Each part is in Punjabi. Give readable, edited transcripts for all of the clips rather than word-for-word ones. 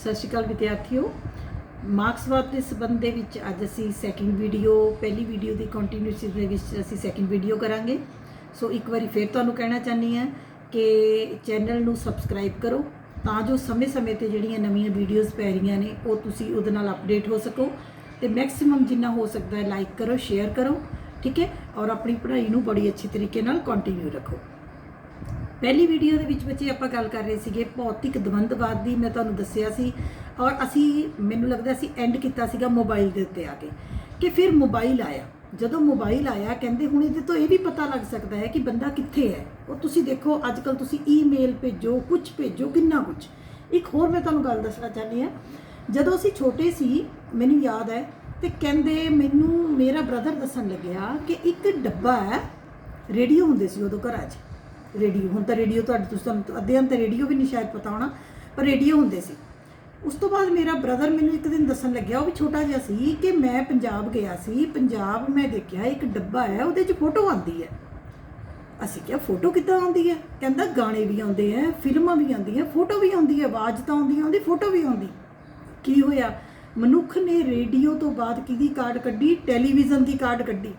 ਸਤਿ ਸ਼੍ਰੀ ਅਕਾਲ ਵਿਦਿਆਰਥੀਓ। ਮਾਰਕਸਵਾਦ ਦੇ ਸੰਬੰਧ ਦੇ ਵਿੱਚ ਅੱਜ ਅਸੀਂ ਸੈਕਿੰਡ ਵੀਡੀਓ, ਪਹਿਲੀ ਵੀਡੀਓ ਦੀ ਕੰਟੀਨਿਊਟੀ ਦੇ ਵਿੱਚ ਅਸੀਂ ਸੈਕਿੰਡ ਵੀਡੀਓ ਕਰਾਂਗੇ। ਸੋ ਇੱਕ ਵਾਰੀ ਫਿਰ ਤੁਹਾਨੂੰ ਕਹਿਣਾ ਚਾਹੁੰਦੀ ਹਾਂ ਕਿ ਚੈਨਲ ਨੂੰ ਸਬਸਕ੍ਰਾਈਬ ਕਰੋ ਤਾਂ ਜੋ ਸਮੇਂ-ਸਮੇਂ ਤੇ ਜਿਹੜੀਆਂ ਨਵੀਆਂ ਵੀਡੀਓਜ਼ ਪੈ ਰਹੀਆਂ ਨੇ ਉਹ ਤੁਸੀਂ ਉਹਦੇ ਨਾਲ ਅਪਡੇਟ ਹੋ ਸਕੋ ਤੇ ਮੈਕਸਿਮਮ ਜਿੰਨਾ ਹੋ ਸਕਦਾ ਹੈ ਲਾਈਕ ਕਰੋ, ਸ਼ੇਅਰ ਕਰੋ, ਠੀਕ ਹੈ, ਔਰ ਆਪਣੀ ਪੜ੍ਹਾਈ ਨੂੰ ਬੜੀ ਅੱਛੀ ਤਰੀਕੇ ਨਾਲ ਕੰਟੀਨਿਊ ਰੱਖੋ। ਪਹਿਲੀ ਵੀਡੀਓ ਦੇ ਵਿੱਚ ਬੱਚੇ ਆਪਾਂ ਗੱਲ ਕਰ ਰਹੇ ਸੀਗੇ ਭੌਤਿਕ ਦਵੰਦਵਾਦ ਦੀ। ਮੈਂ ਤੁਹਾਨੂੰ ਦੱਸਿਆ ਸੀ ਔਰ ਮੈਨੂੰ ਲੱਗਦਾ ਸੀ ਐਂਡ ਕੀਤਾ ਸੀਗਾ ਮੋਬਾਈਲ ਦੇ ਉੱਤੇ ਆ ਕੇ ਕਿ ਫਿਰ ਮੋਬਾਈਲ ਆਇਆ। ਜਦੋਂ ਮੋਬਾਈਲ ਆਇਆ ਕਹਿੰਦੇ ਹੁਣ ਇਹਦੇ ਤੋਂ ਇਹ ਵੀ ਪਤਾ ਲੱਗ ਸਕਦਾ ਹੈ ਕਿ ਬੰਦਾ ਕਿੱਥੇ ਹੈ। ਉਹ ਤੁਸੀਂ ਦੇਖੋ ਅੱਜ ਕੱਲ੍ਹ ਤੁਸੀਂ ਈਮੇਲ ਭੇਜੋ, ਕੁਝ ਭੇਜੋ, ਕਿੰਨਾ ਕੁਝ। ਇੱਕ ਹੋਰ ਮੈਂ ਤੁਹਾਨੂੰ ਗੱਲ ਦੱਸਣਾ ਚਾਹੁੰਦੀ ਹਾਂ, ਜਦੋਂ ਅਸੀਂ ਛੋਟੇ ਸੀ ਮੈਨੂੰ ਯਾਦ ਹੈ ਤੇ ਕਹਿੰਦੇ ਮੈਨੂੰ ਮੇਰਾ ਬ੍ਰਦਰ ਦੱਸਣ ਲੱਗਿਆ ਕਿ ਇੱਕ ਡੱਬਾ ਹੈ, ਰੇਡੀਓ ਹੁੰਦੇ ਸੀ ਉਦੋਂ ਘਰਾਂ 'ਚ। ਰੇਡੀਓ ਹੁਣ ਤਾਂ ਰੇਡੀਓ ਤੁਹਾਨੂੰ ਅੱਧਿਆਂ ਤਾਂ ਰੇਡੀਓ ਵੀ ਨਹੀਂ ਸ਼ਾਇਦ ਪਤਾ ਹੋਣਾ, ਪਰ ਰੇਡੀਓ ਹੁੰਦੇ ਸੀ। ਉਸ ਤੋਂ ਬਾਅਦ ਮੇਰਾ ਬ੍ਰਦਰ ਮੈਨੂੰ ਇੱਕ ਦਿਨ ਦੱਸਣ ਲੱਗਿਆ, ਉਹ ਵੀ ਛੋਟਾ ਜਿਹਾ ਸੀ, ਕਿ ਮੈਂ ਪੰਜਾਬ ਗਿਆ ਸੀ। ਪੰਜਾਬ ਮੈਂ ਦੇਖਿਆ ਇੱਕ ਡੱਬਾ ਹੈ, ਉਹਦੇ 'ਚ ਫੋਟੋ ਆਉਂਦੀ ਹੈ। ਅਸੀਂ ਕਿਹਾ ਫੋਟੋ ਕਿੱਦਾਂ ਆਉਂਦੀ ਹੈ? ਕਹਿੰਦਾ ਗਾਣੇ ਵੀ ਆਉਂਦੇ ਹੈ, ਫਿਲਮਾਂ ਵੀ ਆਉਂਦੀਆਂ, ਫੋਟੋ ਵੀ ਆਉਂਦੀ ਹੈ, ਆਵਾਜ਼ ਤਾਂ ਆਉਂਦੀ, ਫੋਟੋ ਵੀ ਆਉਂਦੀ। ਕੀ ਹੋਇਆ? ਮਨੁੱਖ ਨੇ ਰੇਡੀਓ ਤੋਂ ਬਾਅਦ ਕਿਹਦੀ ਕਾਢ ਕੱਢੀ? ਟੈਲੀਵਿਜ਼ਨ ਦੀ ਕਾਢ ਕੱਢੀ।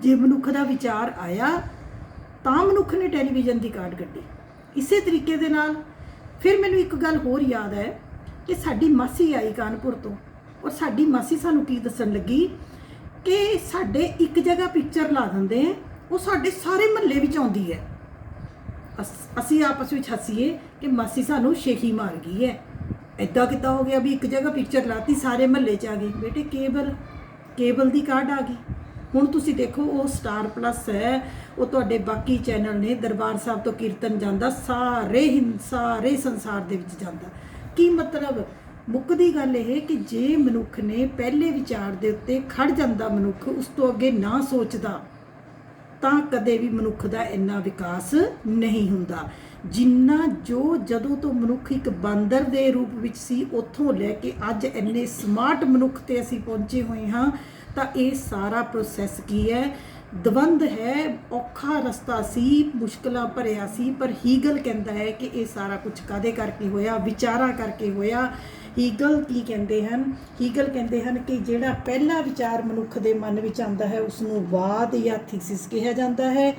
ਜੇ ਮਨੁੱਖ ਦਾ ਵਿਚਾਰ ਆਇਆ ਤਾਂ ਮਨੁੱਖ ਨੇ ਟੈਲੀਵਿਜ਼ਨ ਦੀ ਕਾਢ ਕੱਢੀ। ਇਸੇ ਤਰੀਕੇ ਦੇ ਨਾਲ ਫਿਰ ਮੈਨੂੰ ਇੱਕ ਗੱਲ ਹੋਰ ਯਾਦ ਹੈ ਕਿ ਸਾਡੀ ਮਾਸੀ ਆਈ ਕਾਨਪੁਰ ਤੋਂ, ਔਰ ਸਾਡੀ ਮਾਸੀ ਸਾਨੂੰ ਕੀ ਦੱਸਣ ਲੱਗੀ ਕਿ ਸਾਡੇ ਇੱਕ ਜਗ੍ਹਾ ਪਿਕਚਰ ਲਾ ਦਿੰਦੇ ਹੈ, ਉਹ ਸਾਡੇ ਸਾਰੇ ਮਹੱਲੇ ਵਿੱਚ ਆਉਂਦੀ ਹੈ। ਅਸੀਂ ਆਪਸ ਵਿੱਚ ਹੱਸੀਏ ਕਿ ਮਾਸੀ ਸਾਨੂੰ ਸ਼ੇਖੀ ਮਾਰ ਗਈ ਹੈ। ਇੱਦਾਂ ਕਿੱਦਾਂ ਹੋ ਗਿਆ ਵੀ ਇੱਕ ਜਗ੍ਹਾ ਪਿਕਚਰ ਲਾਤੀ ਸਾਰੇ ਮਹੱਲੇ 'ਚ ਆ ਗਈ? ਬੇਟੇ ਕੇਬਲ ਦੀ ਕਾਢ ਆ ਗਈ। ਹੁਣ ਤੁਸੀਂ ਦੇਖੋ ਉਹ ਸਟਾਰ ਪਲੱਸ ਹੈ, ਉਹ ਤੁਹਾਡੇ ਬਾਕੀ ਚੈਨਲ ਨੇ, ਦਰਬਾਰ ਸਾਹਿਬ ਤੋਂ ਕੀਰਤਨ ਜਾਂਦਾ ਸਾਰੇ ਸੰਸਾਰ ਦੇ ਵਿੱਚ ਜਾਂਦਾ। ਕੀ ਮਤਲਬ? ਮੁੱਕਦੀ ਗੱਲ ਇਹ ਕਿ ਜੇ ਮਨੁੱਖ ਨੇ ਪਹਿਲੇ ਵਿਚਾਰ ਦੇ ਉੱਤੇ ਖੜ ਜਾਂਦਾ, ਮਨੁੱਖ ਉਸ ਤੋਂ ਅੱਗੇ ਨਾ ਸੋਚਦਾ, ਤਾਂ ਕਦੇ ਵੀ ਮਨੁੱਖ ਦਾ ਇੰਨਾ ਵਿਕਾਸ ਨਹੀਂ ਹੁੰਦਾ ਜਿੰਨਾ ਜਦੋਂ ਤੋਂ ਮਨੁੱਖ ਇੱਕ ਬਾਂਦਰ ਦੇ ਰੂਪ ਵਿੱਚ ਸੀ ਉੱਥੋਂ ਲੈ ਕੇ ਅੱਜ ਇੰਨੇ ਸਮਾਰਟ ਮਨੁੱਖ ਤੇ ਅਸੀਂ ਪਹੁੰਚੇ ਹੋਏ ਹਾਂ। ਤਾਂ ਇਹ ਸਾਰਾ ਪ੍ਰੋਸੈਸ ਕੀ ਹੈ? ਦਵੰਦ ਹੈ, ਔਖਾ ਰਸਤਾ ਸੀ, ਮੁਸ਼ਕਲਾਂ ਭਰਿਆ ਸੀ, ਪਰ ਹੀਗਲ ਕਹਿੰਦਾ ਹੈ ਕਿ ਇਹ ਸਾਰਾ ਕੁਝ ਕਾਹਦੇ ਕਰਕੇ ਹੋਇਆ? ਵਿਚਾਰਾਂ ਕਰਕੇ ਹੋਇਆ। ਹੀਗਲ ਕੀ ਕਹਿੰਦੇ ਹਨ? ਹੀਗਲ ਕਹਿੰਦੇ ਹਨ ਕਿ ਜਿਹੜਾ ਪਹਿਲਾ ਵਿਚਾਰ ਮਨੁੱਖ ਦੇ ਮਨ ਵਿੱਚ ਆਉਂਦਾ ਹੈ ਉਸਨੂੰ ਵਾਦ ਜਾਂ ਥੀਸਿਸ ਕਿਹਾ ਜਾਂਦਾ ਹੈ।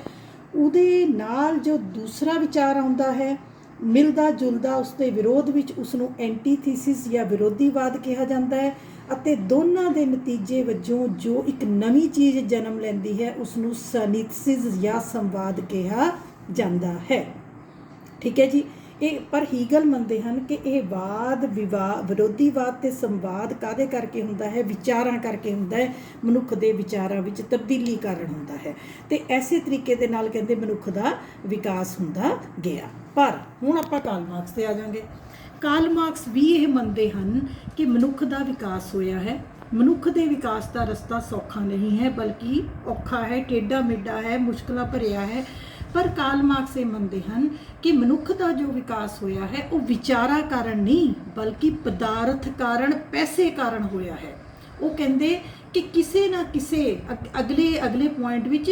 ਉਹਦੇ ਨਾਲ ਜੋ ਦੂਸਰਾ ਵਿਚਾਰ ਆਉਂਦਾ ਹੈ ਮਿਲਦਾ ਜੁਲਦਾ ਉਸ ਦੇ ਵਿਰੋਧ ਵਿੱਚ, ਉਸਨੂੰ ਐਂਟੀਥੀਸਿਸ ਜਾਂ ਵਿਰੋਧੀਵਾਦ ਕਿਹਾ ਜਾਂਦਾ ਹੈ। ਅਤੇ ਦੋਨਾਂ ਦੇ ਨਤੀਜੇ ਵਜੋਂ ਜੋ ਇੱਕ ਨਵੀਂ ਚੀਜ਼ ਜਨਮ ਲੈਂਦੀ ਹੈ ਉਸਨੂੰ ਸਿਨਥਸਿਸ ਜਾਂ ਸੰਵਾਦ ਕਿਹਾ ਜਾਂਦਾ ਹੈ। ਠੀਕ ਹੈ ਜੀ। ਇਹ ਪਰ ਹੀਗਲ ਮੰਨਦੇ ਹਨ ਕਿ ਇਹ ਵਿਰੋਧੀਵਾਦ ਤੇ ਸੰਵਾਦ ਕਾਹਦੇ ਕਰਕੇ ਹੁੰਦਾ ਹੈ? ਵਿਚਾਰਾਂ ਕਰਕੇ ਹੁੰਦਾ ਹੈ। ਮਨੁੱਖ ਦੇ ਵਿਚਾਰਾਂ ਵਿੱਚ ਤਬਦੀਲੀ ਕਾਰਨ ਹੁੰਦਾ ਹੈ ਤੇ ਐਸੇ ਤਰੀਕੇ ਦੇ ਨਾਲ ਕਹਿੰਦੇ ਮਨੁੱਖ ਦਾ ਵਿਕਾਸ ਹੁੰਦਾ ਗਿਆ। ਪਰ ਹੁਣ ਆਪਾਂ ਕਾਰਲ ਮਾਰਕਸ ਤੇ ਆ ਜਾਵਾਂਗੇ। ਕਾਰਲ ਮਾਰਕਸ ਵੀ ਇਹ ਮੰਨਦੇ ਹਨ ਕਿ ਮਨੁੱਖ ਦਾ ਵਿਕਾਸ ਹੋਇਆ ਹੈ। ਮਨੁੱਖ ਦੇ ਵਿਕਾਸ ਦਾ ਰਸਤਾ ਸੌਖਾ ਨਹੀਂ ਹੈ, ਬਲਕਿ ਔਖਾ ਹੈ, ਟੇਢਾ ਮੇਢਾ ਹੈ, ਮੁਸ਼ਕਲਾਂ ਭਰਿਆ ਹੈ। ਪਰ ਕਾਰਲ ਮਾਰਕਸ ਇਹ ਮੰਨਦੇ ਹਨ ਕਿ ਮਨੁੱਖ ਦਾ ਜੋ ਵਿਕਾਸ ਹੋਇਆ ਹੈ ਉਹ ਵਿਚਾਰਾਂ ਕਾਰਨ ਨਹੀਂ, ਬਲਕਿ ਪਦਾਰਥ ਕਾਰਨ, ਪੈਸੇ ਕਾਰਨ ਹੋਇਆ ਹੈ। ਉਹ ਕਹਿੰਦੇ ਕਿ ਕਿਸੇ ਨਾ ਕਿਸੇ ਅਗਲੇ ਪੁਆਇੰਟ ਵਿੱਚ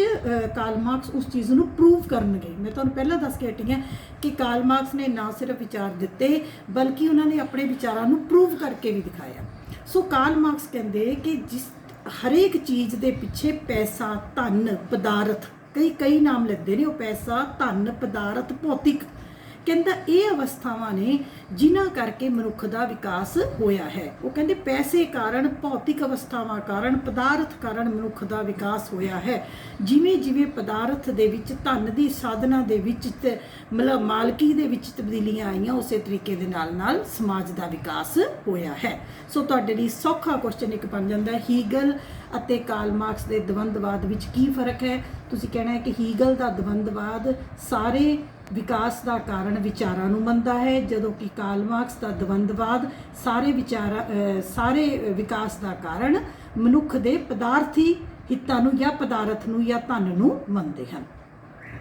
ਕਾਰਲ ਮਾਰਕਸ ਉਸ ਚੀਜ਼ ਨੂੰ ਪ੍ਰੂਵ ਕਰਨਗੇ। ਮੈਂ ਤੁਹਾਨੂੰ ਪਹਿਲਾਂ ਦੱਸ ਕੇ ਹਟੀ ਹਾਂ ਕਿ ਕਾਰਲ ਮਾਰਕਸ ਨੇ ਨਾ ਸਿਰਫ ਵਿਚਾਰ ਦਿੱਤੇ ਬਲਕਿ ਉਹਨਾਂ ਨੇ ਆਪਣੇ ਵਿਚਾਰਾਂ ਨੂੰ ਪ੍ਰੂਵ ਕਰਕੇ ਵੀ ਦਿਖਾਇਆ। ਸੋ ਕਾਰਲ ਮਾਰਕਸ ਕਹਿੰਦੇ ਕਿ ਹਰੇਕ ਚੀਜ਼ ਦੇ ਪਿੱਛੇ ਪੈਸਾ, ਧਨ, ਪਦਾਰਥ, ਕਈ ਨਾਮ ਲੈਂਦੇ ਨੇ ਉਹ, ਪੈਸਾ, ਧਨ, ਪਦਾਰਥ, ਭੌਤਿਕ, ਕਹਿੰਦਾ ਇਹ ਅਵਸਥਾਵਾਂ ਨੇ ਜਿਨ੍ਹਾਂ ਕਰਕੇ ਮਨੁੱਖ ਦਾ ਵਿਕਾਸ ਹੋਇਆ ਹੈ। ਉਹ ਕਹਿੰਦੇ ਪੈਸੇ ਕਾਰਨ, ਭੌਤਿਕ ਅਵਸਥਾਵਾਂ ਕਾਰਨ, ਪਦਾਰਥ ਕਾਰਨ ਮਨੁੱਖ ਦਾ ਵਿਕਾਸ ਹੋਇਆ ਹੈ। ਜਿਵੇਂ ਪਦਾਰਥ ਦੇ ਵਿੱਚ, ਧਨ ਦੀ ਸਾਧਨਾ ਦੇ ਵਿੱਚ, ਮਤਲਬ ਮਾਲਕੀ ਦੇ ਵਿੱਚ ਤਬਦੀਲੀਆਂ ਆਈਆਂ, ਉਸੇ ਤਰੀਕੇ ਦੇ ਨਾਲ ਸਮਾਜ ਦਾ ਵਿਕਾਸ ਹੋਇਆ ਹੈ। ਸੋ ਤੁਹਾਡੇ ਲਈ ਸੌਖਾ ਕੁਐਸਚਨ ਇੱਕ ਬਣ ਜਾਂਦਾ ਹੈ, ਹੀਗਲ ਅਤੇ ਕਾਰਲ ਮਾਰਕਸ ਦੇ ਦਵੰਦਵਾਦ ਵਿੱਚ ਕੀ ਫਰਕ ਹੈ? ਤੁਸੀਂ ਕਹਿਣਾ ਹੈ ਕਿ ਹੀਗਲ ਦਾ ਦਵੰਦਵਾਦ ਸਾਰੇ ਵਿਕਾਸ ਦਾ ਕਾਰਨ ਵਿਚਾਰਾਂ ਨੂੰ ਮੰਨਦਾ ਹੈ, ਜਦੋਂ ਕਿ ਕਾਰਲ ਮਾਰਕਸ ਦਾ ਦਵੰਦਵਾਦ ਸਾਰੇ ਵਿਕਾਸ ਦਾ ਕਾਰਨ ਮਨੁੱਖ ਦੇ ਪਦਾਰਥੀ ਹਿੱਤਾਂ ਨੂੰ ਜਾਂ ਪਦਾਰਥ ਨੂੰ ਜਾਂ ਧਨ ਨੂੰ ਮੰਨਦੇ ਹਨ।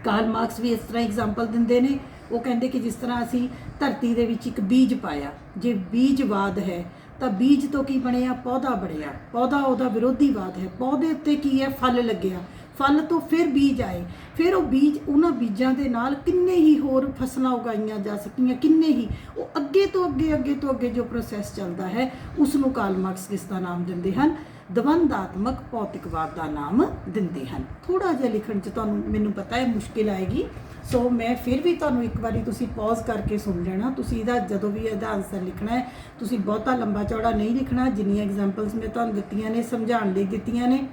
ਕਾਰਲ ਮਾਰਕਸ ਵੀ ਇਸ ਤਰ੍ਹਾਂ ਐਗਜ਼ਾਮਪਲ ਦਿੰਦੇ ਨੇ। ਉਹ ਕਹਿੰਦੇ ਕਿ ਜਿਸ ਤਰ੍ਹਾਂ ਅਸੀਂ ਧਰਤੀ ਦੇ ਵਿੱਚ ਇੱਕ ਬੀਜ ਪਾਇਆ, ਜੇ ਬੀਜਵਾਦ ਹੈ ਤਾਂ ਬੀਜ ਤੋਂ ਕੀ ਬਣਿਆ? ਪੌਦਾ ਬਣਿਆ। ਪੌਦਾ ਉਹਦਾ ਵਿਰੋਧੀਵਾਦ ਹੈ। ਪੌਦੇ ਉੱਤੇ ਕੀ ਹੈ? ਫਲ ਲੱਗਿਆ। ਫਲ ਤੋਂ ਫਿਰ ਬੀਜ ਆਏ, ਫਿਰ ਉਹ ਬੀਜ, ਉਹਨਾਂ ਬੀਜਾਂ ਦੇ ਨਾਲ ਕਿੰਨੇ ਹੀ ਹੋਰ ਫਸਲਾਂ ਉਗਾਈਆਂ ਜਾ ਸਕੀਆਂ, ਕਿੰਨੇ ਹੀ, ਉਹ ਅੱਗੇ ਤੋਂ ਅੱਗੇ ਜੋ ਪ੍ਰੋਸੈਸ ਚੱਲਦਾ ਹੈ ਉਸ ਨੂੰ ਕਾਰਲ ਮਾਰਕਸ ਕਿਸ ਦਾ ਨਾਮ ਦਿੰਦੇ ਹਨ? ਦਵੰਦਾਤਮਕ ਭੌਤਿਕਵਾਦ ਦਾ ਨਾਮ ਦਿੰਦੇ ਹਨ। ਥੋੜਾ ਜਿਹਾ ਲਿਖਣ 'ਚ ਤੁਹਾਨੂੰ, ਮੈਨੂੰ ਪਤਾ ਹੈ ਮੁਸ਼ਕਿਲ ਆਏਗੀ, ਸੋ ਮੈਂ ਫਿਰ ਵੀ ਤੁਹਾਨੂੰ ਇੱਕ ਵਾਰੀ ਤੁਸੀਂ ਪੌਜ਼ ਕਰਕੇ ਸੁਣ ਲੈਣਾ। ਤੁਸੀਂ ਇਹਦਾ ਜਦੋਂ ਵੀ ਇਹਦਾ ਆਨਸਰ ਲਿਖਣਾ ਹੈ, ਤੁਸੀਂ ਬਹੁਤਾ ਲੰਬਾ ਚੌੜਾ ਨਹੀਂ ਲਿਖਣਾ। ਜਿੰਨੀਆਂ ਐਗਜ਼ਾਮਪਲਸ ਮੈਂ ਤੁਹਾਨੂੰ ਦਿੱਤੀਆਂ ਨੇ, ਸਮਝਾਉਣ ਲਈ ਦਿੱਤੀਆਂ ਨੇ,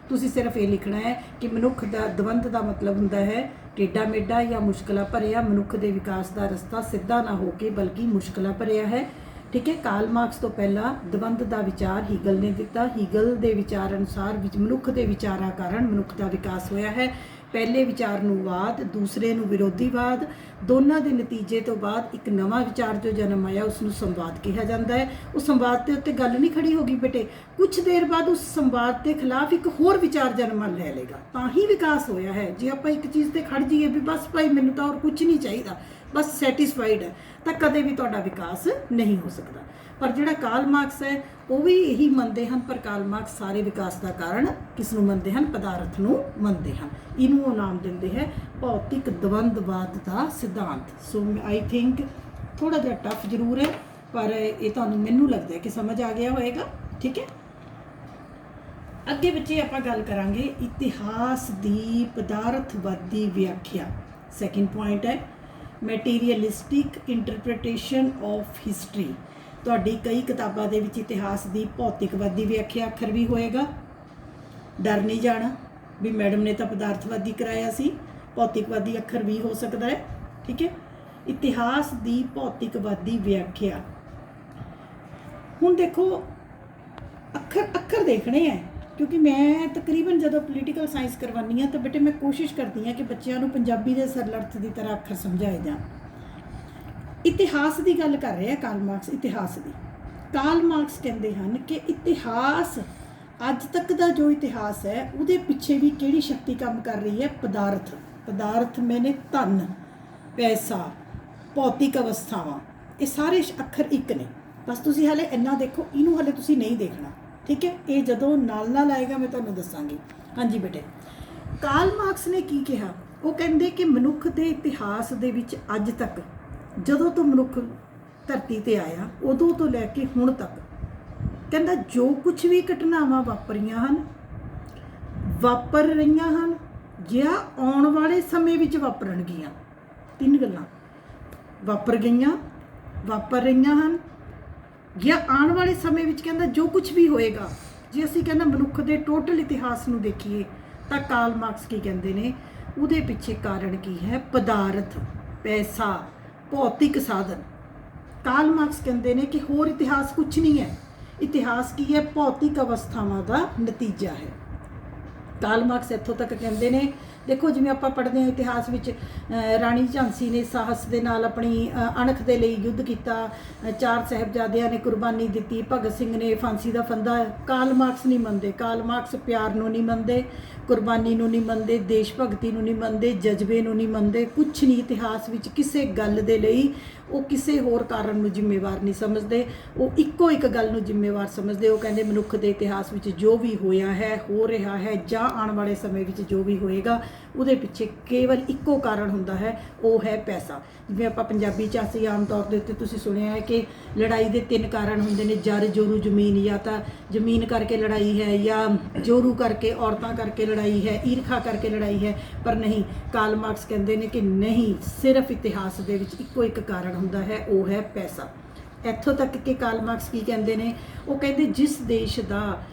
ਤੁਸੀਂ ਸਿਰਫ ਇਹ ਲਿਖਣਾ ਹੈ ਕਿ ਮਨੁੱਖ ਦਾ ਦਵੰਦ ਦਾ ਮਤਲਬ ਹੁੰਦਾ ਹੈ ਟੇਢਾ ਮੇਢਾ ਜਾਂ ਮੁਸ਼ਕਲਾਂ ਭਰਿਆ। ਮਨੁੱਖ ਦੇ ਵਿਕਾਸ ਦਾ ਰਸਤਾ ਸਿੱਧਾ ਨਾ ਹੋ ਕੇ ਬਲਕਿ ਮੁਸ਼ਕਲਾਂ ਭਰਿਆ ਹੈ। ਠੀਕ ਹੈ, ਕਾਰਲ ਮਾਰਕਸ ਤੋਂ ਪਹਿਲਾਂ ਦਵੰਦ ਦਾ ਵਿਚਾਰ ਹੀਗਲ ਨੇ ਦਿੱਤਾ। ਹੀਗਲ ਦੇ ਵਿਚਾਰ ਅਨੁਸਾਰ ਵਿੱਚ ਮਨੁੱਖ ਦੇ ਵਿਚਾਰਾਂ ਕਾਰਨ ਮਨੁੱਖ ਦਾ ਵਿਕਾਸ ਹੋਇਆ ਹੈ। ਪਹਿਲੇ ਵਿਚਾਰ ਨੂੰ ਵਾਦ, ਦੂਸਰੇ ਨੂੰ ਵਿਰੋਧੀਵਾਦ, ਦੋਨਾਂ ਦੇ ਨਤੀਜੇ ਤੋਂ ਬਾਅਦ ਇੱਕ ਨਵਾਂ ਵਿਚਾਰ ਜੋ ਜਨਮ ਆਇਆ ਉਸ ਨੂੰ ਸੰਵਾਦ ਕਿਹਾ ਜਾਂਦਾ ਹੈ। ਉਹ ਸੰਵਾਦ ਦੇ ਉੱਤੇ ਗੱਲ ਨਹੀਂ ਖੜੀ ਹੋਗੀ ਬੇਟੇ, ਕੁਝ ਦੇਰ ਬਾਅਦ ਉਸ ਸੰਵਾਦ ਦੇ ਖਿਲਾਫ ਇੱਕ ਹੋਰ ਵਿਚਾਰ ਜਨਮ ਲੈ ਲੇਗਾ, ਤਾਂ ਹੀ ਵਿਕਾਸ ਹੋਇਆ ਹੈ। ਜੇ ਆਪਾਂ ਇੱਕ ਚੀਜ਼ ਤੇ ਖੜ ਜਾਈਏ ਵੀ ਬਸ ਭਾਈ ਮੈਨੂੰ ਤਾਂ ਹੋਰ ਕੁਝ ਨਹੀਂ ਚਾਹੀਦਾ, ਬਸ ਸੈਟੀਸਫਾਈਡ ਹੈ, ਤਾਂ ਕਦੇ ਵੀ ਤੁਹਾਡਾ ਵਿਕਾਸ ਨਹੀਂ ਹੋ ਸਕਦਾ। ਪਰ ਜਿਹੜਾ ਕਾਰਲ ਮਾਰਕਸ ਹੈ ਉਹ ਵੀ ਇਹੀ ਮੰਨਦੇ ਹਨ, ਪਰ ਕਾਰਲ ਮਾਰਕਸ ਸਾਰੇ ਵਿਕਾਸ ਦਾ ਕਾਰਨ ਕਿਸ ਨੂੰ ਮੰਨਦੇ ਹਨ? ਪਦਾਰਥ ਨੂੰ ਮੰਨਦੇ ਹਨ। ਇਹਨੂੰ ਉਹ ਨਾਮ ਦਿੰਦੇ ਹੈ ਭੌਤਿਕ ਦਵੰਦਵਾਦ ਦਾ ਸਿਧਾਂਤ। ਸੋ ਆਈ ਥਿੰਕ ਥੋੜਾ ਜਿਹਾ ਟਫ ਜ਼ਰੂਰ ਹੈ, ਪਰ ਇਹ ਤੁਹਾਨੂੰ, ਮੈਨੂੰ ਲੱਗਦਾ ਹੈ ਕਿ ਸਮਝ ਆ ਗਿਆ ਹੋਏਗਾ। ਠੀਕ ਹੈ, ਅੱਗੇ ਬੱਚੇ ਆਪਾਂ ਗੱਲ ਕਰਾਂਗੇ ਇਤਿਹਾਸ ਦੀ ਪਦਾਰਥਵਾਦੀ ਵਿਆਖਿਆ। ਸੈਕਿੰਡ ਪੁਆਇੰਟ ਹੈ ਮੈਟੀਰੀਅਲਿਸਟਿਕ ਇੰਟਰਪ੍ਰੀਟੇਸ਼ਨ ਆਫ ਹਿਸਟਰੀ। ਤੁਹਾਡੀ ਕਈ ਕਿਤਾਬਾਂ ਦੇ ਵਿੱਚ ਇਤਿਹਾਸ ਦੀ ਭੌਤਿਕਵਾਦੀ ਵਿਆਖਿਆ ਅੱਖਰ ਵੀ ਹੋਏਗਾ। ਡਰ ਨਹੀਂ ਜਾਣਾ ਵੀ ਮੈਡਮ ਨੇ ਤਾਂ ਪਦਾਰਥਵਾਦੀ ਕਰਾਇਆ ਸੀ, ਭੌਤਿਕਵਾਦੀ ਅੱਖਰ ਵੀ ਹੋ ਸਕਦਾ ਹੈ। ਠੀਕ ਹੈ, ਇਤਿਹਾਸ ਦੀ ਭੌਤਿਕਵਾਦੀ ਵਿਆਖਿਆ। ਹੁਣ ਦੇਖੋ ਅੱਖਰ ਦੇਖਣੇ ਹੈ, ਕਿਉਂਕਿ ਮੈਂ ਤਕਰੀਬਨ ਜਦੋਂ ਪੋਲੀਟੀਕਲ ਸਾਇੰਸ ਕਰਵਾਉਂਦੀ ਹਾਂ ਤਾਂ ਬੇਟੇ ਮੈਂ ਕੋਸ਼ਿਸ਼ ਕਰਦੀ ਹਾਂ ਕਿ ਬੱਚਿਆਂ ਨੂੰ ਪੰਜਾਬੀ ਦੇ ਸਰਲ ਅਰਥ ਦੀ ਤਰ੍ਹਾਂ ਅੱਖਰ ਸਮਝਾਏ ਜਾਣ। ਇਤਿਹਾਸ ਦੀ ਗੱਲ ਕਰ ਰਿਹਾ ਕਾਰਲ ਮਾਰਕਸ, ਇਤਿਹਾਸ ਦੀ। ਕਾਰਲ ਮਾਰਕਸ ਕਹਿੰਦੇ ਹਨ ਕਿ ਇਤਿਹਾਸ, ਅੱਜ ਤੱਕ ਦਾ ਜੋ ਇਤਿਹਾਸ ਹੈ ਉਹਦੇ ਪਿੱਛੇ ਵੀ ਕਿਹੜੀ ਸ਼ਕਤੀ ਕੰਮ ਕਰ ਰਹੀ ਹੈ? ਪਦਾਰਥ। ਪਦਾਰਥ ਮੈਨੇ ਧਨ, ਪੈਸਾ, ਭੌਤਿਕ ਅਵਸਥਾਵਾਂ, ਇਹ ਸਾਰੇ ਅੱਖਰ ਇੱਕ ਨੇ। ਬਸ ਤੁਸੀਂ ਹਾਲੇ ਇੰਨਾ ਦੇਖੋ, ਇਹਨੂੰ ਹਾਲੇ ਤੁਸੀਂ ਨਹੀਂ ਦੇਖਣਾ। ਠੀਕ ਹੈ, ਇਹ ਜਦੋਂ ਨਾਲ ਆਏਗਾ ਮੈਂ ਤੁਹਾਨੂੰ ਦੱਸਾਂਗੀ। ਹਾਂਜੀ ਬੇਟੇ, ਕਾਰਲ ਮਾਰਕਸ ਨੇ ਕੀ ਕਿਹਾ? ਉਹ ਕਹਿੰਦੇ ਕਿ ਮਨੁੱਖ ਦੇ ਇਤਿਹਾਸ ਦੇ ਵਿੱਚ ਅੱਜ ਤੱਕ, ਜਦੋਂ ਤੋਂ ਮਨੁੱਖ ਧਰਤੀ ਤੇ ਆਇਆ ਉਦੋਂ ਤੋਂ ਲੈ ਕੇ ਹੁਣ ਤੱਕ, ਕਹਿੰਦਾ ਜੋ ਕੁਝ ਵੀ ਘਟਨਾਵਾਂ ਵਾਪਰੀਆਂ ਹਨ, ਵਾਪਰ ਰਹੀਆਂ ਹਨ ਜਾਂ ਆਉਣ ਵਾਲੇ ਸਮੇਂ ਵਿੱਚ ਵਾਪਰਨਗੀਆਂ, ਤਿੰਨ ਗੱਲਾਂ, ਵਾਪਰ ਗਈਆਂ, ਵਾਪਰ ਰਹੀਆਂ ਹਨ ਜਾਂ ਆਉਣ ਵਾਲੇ ਸਮੇਂ ਵਿੱਚ, ਕਹਿੰਦਾ ਜੋ ਕੁਝ ਵੀ ਹੋਏਗਾ। ਜੇ ਅਸੀਂ ਕਹਿੰਦਾ ਮਨੁੱਖ ਦੇ ਟੋਟਲ ਇਤਿਹਾਸ ਨੂੰ ਦੇਖੀਏ ਤਾਂ ਕਾਰਲ ਮਾਰਕਸ ਕੀ ਕਹਿੰਦੇ ਨੇ? ਉਹਦੇ ਪਿੱਛੇ ਕਾਰਨ ਕੀ ਹੈ? ਪਦਾਰਥ, ਪੈਸਾ, ਭੌਤਿਕ ਸਾਧਨ। ਕਾਰਲ ਮਾਰਕਸ ਕਹਿੰਦੇ ਨੇ ਕਿ ਹੋਰ ਇਤਿਹਾਸ ਕੁਝ ਨਹੀਂ ਹੈ। ਇਤਿਹਾਸ ਕੀ ਹੈ? ਭੌਤਿਕ ਅਵਸਥਾਵਾਂ ਦਾ ਨਤੀਜਾ ਹੈ। ਕਾਰਲ ਮਾਰਕਸ ਇੱਥੋਂ ਤੱਕ ਕਹਿੰਦੇ ਨੇ, ਦੇਖੋ ਜਿਵੇਂ ਆਪਾਂ ਪੜ੍ਹਦੇ ਹਾਂ ਇਤਿਹਾਸ ਵਿੱਚ, ਰਾਣੀ ਝਾਂਸੀ ਨੇ ਸਾਹਸ ਦੇ ਨਾਲ ਆਪਣੀ ਅਣਖ ਦੇ ਲਈ ਯੁੱਧ ਕੀਤਾ, 4 ਸਾਹਿਬਜ਼ਾਦਿਆਂ ਨੇ ਕੁਰਬਾਨੀ ਦਿੱਤੀ, ਭਗਤ ਸਿੰਘ ਨੇ ਫਾਂਸੀ ਦਾ ਫੰਦਾ। ਕਾਰਲ ਮਾਰਕਸ ਨਹੀਂ ਮੰਨਦੇ। ਕਾਰਲ ਮਾਰਕਸ ਪਿਆਰ ਨੂੰ ਨਹੀਂ ਮੰਨਦੇ, ਕੁਰਬਾਨੀ ਨੂੰ ਨਹੀਂ ਮੰਨਦੇ, ਦੇਸ਼ ਭਗਤੀ ਨੂੰ ਨਹੀਂ ਮੰਨਦੇ, ਜਜ਼ਬੇ ਨੂੰ ਨਹੀਂ ਮੰਨਦੇ, ਕੁਛ ਨਹੀਂ ਇਤਿਹਾਸ ਵਿੱਚ ਕਿਸੇ ਗੱਲ ਦੇ ਲਈ ਉਹ ਕਿਸੇ ਹੋਰ ਕਾਰਨ ਨੂੰ ਜ਼ਿੰਮੇਵਾਰ ਨਹੀਂ ਸਮਝਦੇ। ਉਹ ਇੱਕੋ ਇੱਕ ਗੱਲ ਨੂੰ ਜ਼ਿੰਮੇਵਾਰ ਸਮਝਦੇ। ਉਹ ਕਹਿੰਦੇ ਮਨੁੱਖ ਦੇ ਇਤਿਹਾਸ ਵਿੱਚ ਜੋ ਵੀ ਹੋਇਆ ਹੈ, ਹੋ ਰਿਹਾ ਹੈ ਜਾਂ ਆਉਣ ਵਾਲੇ ਸਮੇਂ ਵਿੱਚ ਜੋ ਵੀ ਹੋਏਗਾ, ਉਹਦੇ ਪਿੱਛੇ ਕੇਵਲ ਇੱਕੋ ਕਾਰਨ ਹੁੰਦਾ ਹੈ, ਉਹ ਹੈ ਪੈਸਾ। ਜਿਵੇਂ ਆਪਾਂ ਪੰਜਾਬੀ 'ਚ ਅਸੀਂ ਆਮ ਤੌਰ ਦੇ ਉੱਤੇ ਤੁਸੀਂ ਸੁਣਿਆ ਹੈ ਕਿ ਲੜਾਈ ਦੇ 3 ਕਾਰਨ ਹੁੰਦੇ ਨੇ, ਜਰ, ਜੋਰੂ, ਜ਼ਮੀਨ। ਜਾਂ ਤਾਂ ਜ਼ਮੀਨ ਕਰਕੇ ਲੜਾਈ ਹੈ, ਜਾਂ ਜੋਰੂ ਕਰਕੇ, ਔਰਤਾਂ ਕਰਕੇ ਲੜਾਈ ਹੈ, ਈਰਖਾ ਕਰਕੇ ਲੜਾਈ ਹੈ। ਪਰ ਨਹੀਂ, ਕਾਰਲ ਮਾਰਕਸ ਕਹਿੰਦੇ ਨੇ ਕਿ ਨਹੀਂ, ਸਿਰਫ ਇਤਿਹਾਸ ਦੇ ਵਿੱਚ ਇੱਕੋ ਇੱਕ ਕਾਰਨ ਹੁੰਦਾ ਹੈ, ਉਹ ਹੈ ਪੈਸਾ। ਇੱਥੋਂ ਤੱਕ ਕਿ ਕਾਰਲ ਮਾਰਕਸ ਕੀ ਕਹਿੰਦੇ ਨੇ? ਉਹ ਕਹਿੰਦੇ ਜਿਸ ਦੇਸ਼ ਦਾ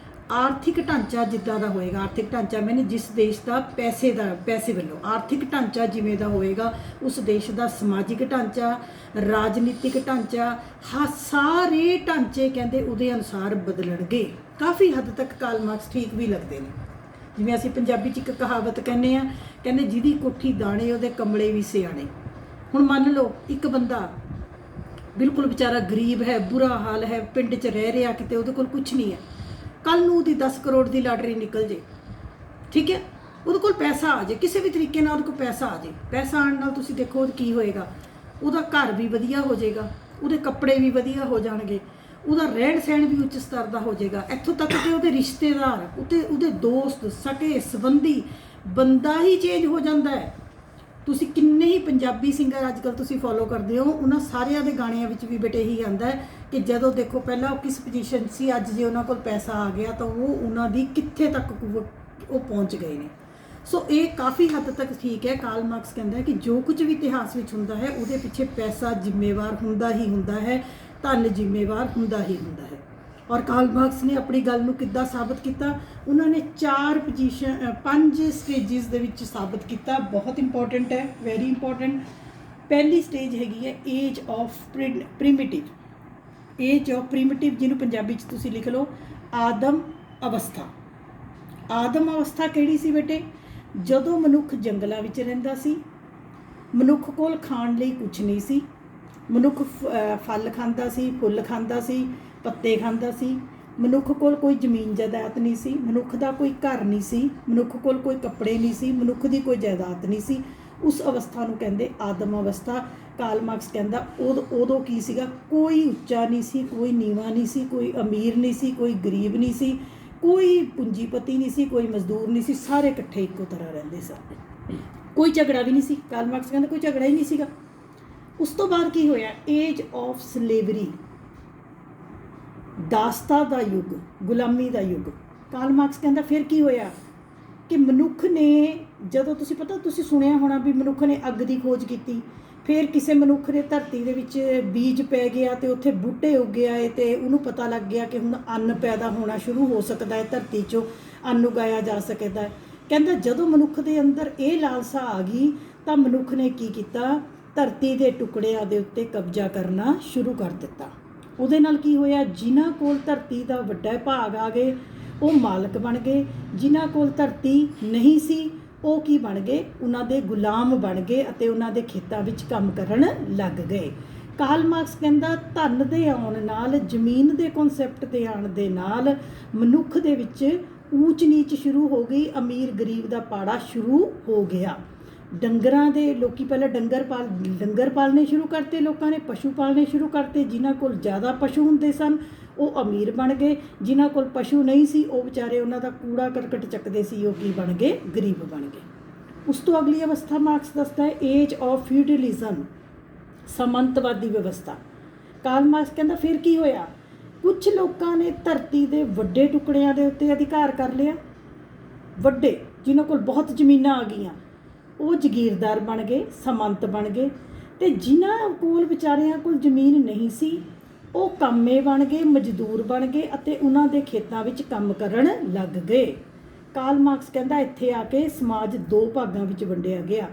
ਆਰਥਿਕ ਢਾਂਚਾ ਜਿੱਦਾਂ ਦਾ ਹੋਏਗਾ, ਆਰਥਿਕ ਢਾਂਚਾ ਮੈਨੇ ਜਿਸ ਦੇਸ਼ ਦਾ ਪੈਸੇ ਵੱਲੋਂ ਆਰਥਿਕ ਢਾਂਚਾ ਜਿਵੇਂ ਦਾ ਹੋਏਗਾ, ਉਸ ਦੇਸ਼ ਦਾ ਸਮਾਜਿਕ ਢਾਂਚਾ, ਰਾਜਨੀਤਿਕ ਢਾਂਚਾ, ਸਾਰੇ ਢਾਂਚੇ ਕਹਿੰਦੇ ਉਹਦੇ ਅਨੁਸਾਰ ਬਦਲਣਗੇ। ਕਾਫੀ ਹੱਦ ਤੱਕ ਕਾਰਲ ਮਾਰਕਸ ਠੀਕ ਵੀ ਲੱਗਦੇ ਨੇ। ਜਿਵੇਂ ਅਸੀਂ ਪੰਜਾਬੀ 'ਚ ਇੱਕ ਕਹਾਵਤ ਕਹਿੰਦੇ ਆ, ਕਹਿੰਦੇ ਜਿਹਦੀ ਕੋਠੀ ਦਾਣੇ ਉਹਦੇ ਕਮਲੇ ਵੀ ਸਿਆਣੇ। ਹੁਣ ਮੰਨ ਲਓ ਇੱਕ ਬੰਦਾ ਬਿਲਕੁਲ ਵਿਚਾਰਾ ਗਰੀਬ ਹੈ, ਬੁਰਾ ਹਾਲ ਹੈ, ਪਿੰਡ 'ਚ ਰਹਿ ਰਿਹਾ, ਕਿਤੇ ਉਹਦੇ ਕੋਲ ਕੁਝ ਨਹੀਂ ਹੈ। ਕੱਲ ਨੂੰ ਉਹਦੀ 10 ਕਰੋੜ ਦੀ ਲਾਟਰੀ ਨਿਕਲ ਜੇ, ਠੀਕ ਹੈ, ਉਹਦੇ ਕੋਲ ਪੈਸਾ ਆ ਜੇ, ਕਿਸੇ ਵੀ ਤਰੀਕੇ ਨਾਲ ਉਹਦੇ ਕੋਲ ਪੈਸਾ ਆ ਜੇ। ਪੈਸਾ ਆਉਣ ਨਾਲ ਤੁਸੀਂ ਦੇਖੋ ਕੀ ਹੋਏਗਾ, ਉਹਦਾ ਘਰ ਵੀ ਵਧੀਆ ਹੋ ਜਾਏਗਾ, ਉਹਦੇ ਕੱਪੜੇ ਵੀ ਵਧੀਆ ਹੋ ਜਾਣਗੇ, ਉਹਦਾ ਰਹਿਣ ਸਹਿਣ ਵੀ ਉੱਚ ਸਤਰ ਦਾ ਹੋ ਜਾਏਗਾ। ਇੱਥੋਂ ਤੱਕ ਕਿ ਉਹਦੇ ਰਿਸ਼ਤੇਦਾਰ, ਉਹਦੇ ਦੋਸਤ, ਸਕੇ, ਸੰਬੰਧੀ ਬੰਦਾ ਹੀ ਚੇਂਜ ਹੋ ਜਾਂਦਾ ਹੈ। ਤੁਸੀਂ ਕਿੰਨੇ ਹੀ ਪੰਜਾਬੀ ਸਿੰਗਰ ਅੱਜ ਕੱਲ੍ਹ ਤੁਸੀਂ ਫੋਲੋ ਕਰਦੇ ਹੋ, ਉਹਨਾਂ ਸਾਰਿਆਂ ਦੇ ਗਾਣਿਆਂ ਵਿੱਚ ਵੀ ਬੇਟੇ ਇਹੀ ਆਉਂਦਾ ਹੈ ਕਿ ਜਦੋਂ ਦੇਖੋ ਪਹਿਲਾਂ ਉਹ ਕਿਸ ਪੋਜੀਸ਼ਨ ਸੀ, ਅੱਜ ਜੇ ਉਹਨਾਂ ਕੋਲ ਪੈਸਾ ਆ ਗਿਆ ਤਾਂ ਉਹ ਉਹਨਾਂ ਦੀ ਕਿੱਥੇ ਤੱਕ ਉਹ ਪਹੁੰਚ ਗਏ ਨੇ। ਸੋ ਇਹ ਕਾਫੀ ਹੱਦ ਤੱਕ ਠੀਕ ਹੈ। ਕਾਰਲ ਮਾਰਕਸ ਕਹਿੰਦਾ ਹੈ ਕਿ ਜੋ ਕੁਝ ਵੀ ਇਤਿਹਾਸ ਵਿੱਚ ਹੁੰਦਾ ਹੈ ਉਹਦੇ ਪਿੱਛੇ ਪੈਸਾ ਜ਼ਿੰਮੇਵਾਰ ਹੁੰਦਾ ਹੀ ਹੁੰਦਾ ਹੈ, ਧਨ ਜ਼ਿੰਮੇਵਾਰ ਹੁੰਦਾ ਹੀ ਹੁੰਦਾ ਹੈ। ਔਰ ਕਾਰਲ ਮਾਰਕਸ ਨੇ ਆਪਣੀ ਗੱਲ ਨੂੰ ਕਿੱਦਾਂ ਸਾਬਤ ਕੀਤਾ, ਉਹਨਾਂ ਨੇ 5 ਸਟੇਜਿਸ ਦੇ ਵਿੱਚ ਸਾਬਤ ਕੀਤਾ। ਬਹੁਤ ਇੰਪੋਰਟੈਂਟ ਹੈ, ਵੈਰੀ ਇੰਪੋਰਟੈਂਟ। ਪਹਿਲੀ ਸਟੇਜ ਹੈਗੀ ਹੈ ਏਜ ਆਫ ਪ੍ਰਿਮਿਟਿਵ। ਏਜ ਆਫ ਪ੍ਰਿਮਿਟਿਵ ਜਿਹਨੂੰ ਪੰਜਾਬੀ 'ਚ ਤੁਸੀਂ ਲਿਖ ਲਓ ਆਦਮ ਅਵਸਥਾ। ਆਦਮ ਅਵਸਥਾ ਕਿਹੜੀ ਸੀ ਬੇਟੇ? ਜਦੋਂ ਮਨੁੱਖ ਜੰਗਲਾਂ ਵਿੱਚ ਰਹਿੰਦਾ ਸੀ, ਮਨੁੱਖ ਕੋਲ ਖਾਣ ਲਈ ਕੁਝ ਨਹੀਂ ਸੀ, ਮਨੁੱਖ ਫਲ ਖਾਂਦਾ ਸੀ, ਫੁੱਲ ਖਾਂਦਾ ਸੀ, ਪੱਤੇ ਖਾਂਦਾ ਸੀ, ਮਨੁੱਖ ਕੋਲ ਕੋਈ ਜ਼ਮੀਨ ਜਾਇਦਾਦ ਨਹੀਂ ਸੀ, ਮਨੁੱਖ ਦਾ ਕੋਈ ਘਰ ਨਹੀਂ ਸੀ, ਮਨੁੱਖ ਕੋਲ ਕੋਈ ਕੱਪੜੇ ਨਹੀਂ ਸੀ, ਮਨੁੱਖ ਦੀ ਕੋਈ ਜਾਇਦਾਦ ਨਹੀਂ ਸੀ। ਉਸ ਅਵਸਥਾ ਨੂੰ ਕਹਿੰਦੇ ਆਦਮ ਅਵਸਥਾ। ਕਾਰਲ ਮਾਰਕਸ ਕਹਿੰਦਾ ਉਦੋਂ ਕੀ ਸੀਗਾ, ਕੋਈ ਉੱਚਾ ਨਹੀਂ ਸੀ, ਕੋਈ ਨੀਵਾਂ ਨਹੀਂ ਸੀ, ਕੋਈ ਅਮੀਰ ਨਹੀਂ ਸੀ, ਕੋਈ ਗਰੀਬ ਨਹੀਂ ਸੀ, ਕੋਈ ਪੂੰਜੀਪਤੀ ਨਹੀਂ ਸੀ, ਕੋਈ ਮਜ਼ਦੂਰ ਨਹੀਂ ਸੀ, ਸਾਰੇ ਇਕੱਠੇ ਇੱਕੋ ਤਰ੍ਹਾਂ ਰਹਿੰਦੇ ਸਨ। ਕੋਈ ਝਗੜਾ ਵੀ ਨਹੀਂ ਸੀ। ਕਾਰਲ ਮਾਰਕਸ ਕਹਿੰਦਾ ਕੋਈ ਝਗੜਾ ਹੀ ਨਹੀਂ ਸੀਗਾ। ਉਸ ਤੋਂ ਬਾਅਦ ਕੀ ਹੋਇਆ? ਏਜ ਆਫ ਸਲੇਵਰੀ, ਦਾਸਤਾ ਦਾ ਯੁੱਗ, ਗੁਲਾਮੀ ਦਾ ਯੁੱਗ। ਕਾਰਲ ਮਾਰਕਸ ਕਹਿੰਦਾ ਫਿਰ ਕੀ ਹੋਇਆ ਕਿ ਮਨੁੱਖ ਨੇ, ਜਦੋਂ ਤੁਸੀਂ ਸੁਣਿਆ ਹੋਣਾ ਵੀ ਮਨੁੱਖ ਨੇ ਅੱਗ ਦੀ ਖੋਜ ਕੀਤੀ, ਫਿਰ ਕਿਸੇ ਮਨੁੱਖ ਦੇ ਧਰਤੀ ਦੇ ਵਿੱਚ ਬੀਜ ਪੈ ਗਿਆ ਤੇ ਉੱਥੇ ਬੂਟੇ ਉੱਗੇ ਆਏ ਤੇ ਉਹਨੂੰ ਪਤਾ ਲੱਗ ਗਿਆ ਕਿ ਹੁਣ ਅੰਨ ਪੈਦਾ ਹੋਣਾ ਸ਼ੁਰੂ ਹੋ ਸਕਦਾ ਹੈ, ਧਰਤੀ 'ਚੋਂ ਅੰਨ ਉਗਾਇਆ ਜਾ ਸਕਦਾ ਹੈ। ਕਹਿੰਦਾ ਜਦੋਂ ਮਨੁੱਖ ਦੇ ਅੰਦਰ ਇਹ ਲਾਲਸਾ ਆ ਗਈ ਤਾਂ ਮਨੁੱਖ ਨੇ ਕੀ ਕੀਤਾ? ਧਰਤੀ ਦੇ ਟੁਕੜਿਆਂ ਦੇ ਉੱਤੇ ਕਬਜ਼ਾ ਕਰਨਾ ਸ਼ੁਰੂ ਕਰ ਦਿੱਤਾ। ਉਹਦੇ ਨਾਲ ਕੀ ਹੋਇਆ? ਜਿਨ੍ਹਾਂ ਕੋਲ ਧਰਤੀ ਦਾ ਵੱਡਾ ਭਾਗ ਆ ਗਏ ਉਹ ਮਾਲਕ ਬਣ ਗਏ, ਜਿਨ੍ਹਾਂ ਕੋਲ ਧਰਤੀ ਨਹੀਂ ਸੀ ਉਹ ਕੀ ਬਣ ਗਏ? ਉਹਨਾਂ ਦੇ ਗੁਲਾਮ ਬਣ ਗਏ ਅਤੇ ਉਹਨਾਂ ਦੇ ਖੇਤਾਂ ਵਿੱਚ ਕੰਮ ਕਰਨ ਲੱਗ ਗਏ। ਕਾਰਲ ਮਾਰਕਸ ਕਹਿੰਦਾ ਧਨ ਦੇ ਆਉਣ ਨਾਲ, ਜ਼ਮੀਨ ਦੇ ਕਨਸੈਪਟ ਦੇ ਆਉਣ ਦੇ ਨਾਲ ਮਨੁੱਖ ਦੇ ਵਿੱਚ ਊਚ ਨੀਚ ਸ਼ੁਰੂ ਹੋ ਗਈ, ਅਮੀਰ ਗਰੀਬ ਦਾ ਪਾੜਾ ਸ਼ੁਰੂ ਹੋ ਗਿਆ। ਡੰਗਰਾਂ ਦੇ ਲੋਕੀ ਪਹਿਲਾਂ ਡੰਗਰ ਪਾਲਣੇ ਸ਼ੁਰੂ ਕਰਤੇ, ਲੋਕਾਂ ਨੇ ਪਸ਼ੂ ਪਾਲਣੇ ਸ਼ੁਰੂ ਕਰਤੇ। ਜਿਨ੍ਹਾਂ ਕੋਲ ਜ਼ਿਆਦਾ ਪਸ਼ੂ ਹੁੰਦੇ ਸਨ ਉਹ ਅਮੀਰ ਬਣ ਗਏ, ਜਿਨ੍ਹਾਂ ਕੋਲ ਪਸ਼ੂ ਨਹੀਂ ਸੀ ਉਹ ਵਿਚਾਰੇ ਉਹਨਾਂ ਦਾ ਕੂੜਾ ਕਰਕਟ ਚੱਕਦੇ ਸੀ, ਉਹ ਕੀ ਬਣ ਗਏ? ਗਰੀਬ ਬਣ ਗਏ। ਉਸ ਤੋਂ ਅਗਲੀ ਅਵਸਥਾ ਮਾਰਕਸ ਦੱਸਦਾ ਹੈ ਏਜ ਆਫ ਫਿਊਡਲਿਜ਼ਮ, ਸਾਮੰਤਵਾਦੀ ਵਿਵਸਥਾ। ਕਾਰਲ ਮਾਰਕਸ ਕਹਿੰਦਾ ਫਿਰ ਕੀ ਹੋਇਆ? ਕੁਝ ਲੋਕਾਂ ਨੇ ਧਰਤੀ ਦੇ ਵੱਡੇ ਟੁਕੜਿਆਂ ਦੇ ਉੱਤੇ ਅਧਿਕਾਰ ਕਰ ਲਿਆ, ਵੱਡੇ ਜਿਨ੍ਹਾਂ ਕੋਲ ਬਹੁਤ ਜ਼ਮੀਨਾਂ ਆ ਗਈਆਂ ਉਹ ਜ਼ਗੀਰਦਾਰ ਬਣ ਗਏ, ਸਾਮੰਤ ਬਣ ਗਏ। ਤੇ ਜਿਨ੍ਹਾਂ ਕੋਲ ਵਿਚਾਰਿਆਂ ਕੋਲ ਜ਼ਮੀਨ ਨਹੀਂ ਸੀ ਉਹ ਕਾਮੇ ਬਣ ਗਏ, ਮਜ਼ਦੂਰ ਬਣ ਗਏ ਅਤੇ ਉਹਨਾਂ ਦੇ ਖੇਤਾਂ ਵਿੱਚ ਕੰਮ ਕਰਨ ਲੱਗ ਗਏ। ਕਾਰਲ ਮਾਰਕਸ ਕਹਿੰਦਾ ਇੱਥੇ ਆ ਕੇ ਸਮਾਜ 2 ਭਾਗਾਂ ਵਿੱਚ ਵੰਡਿਆ ਗਿਆ,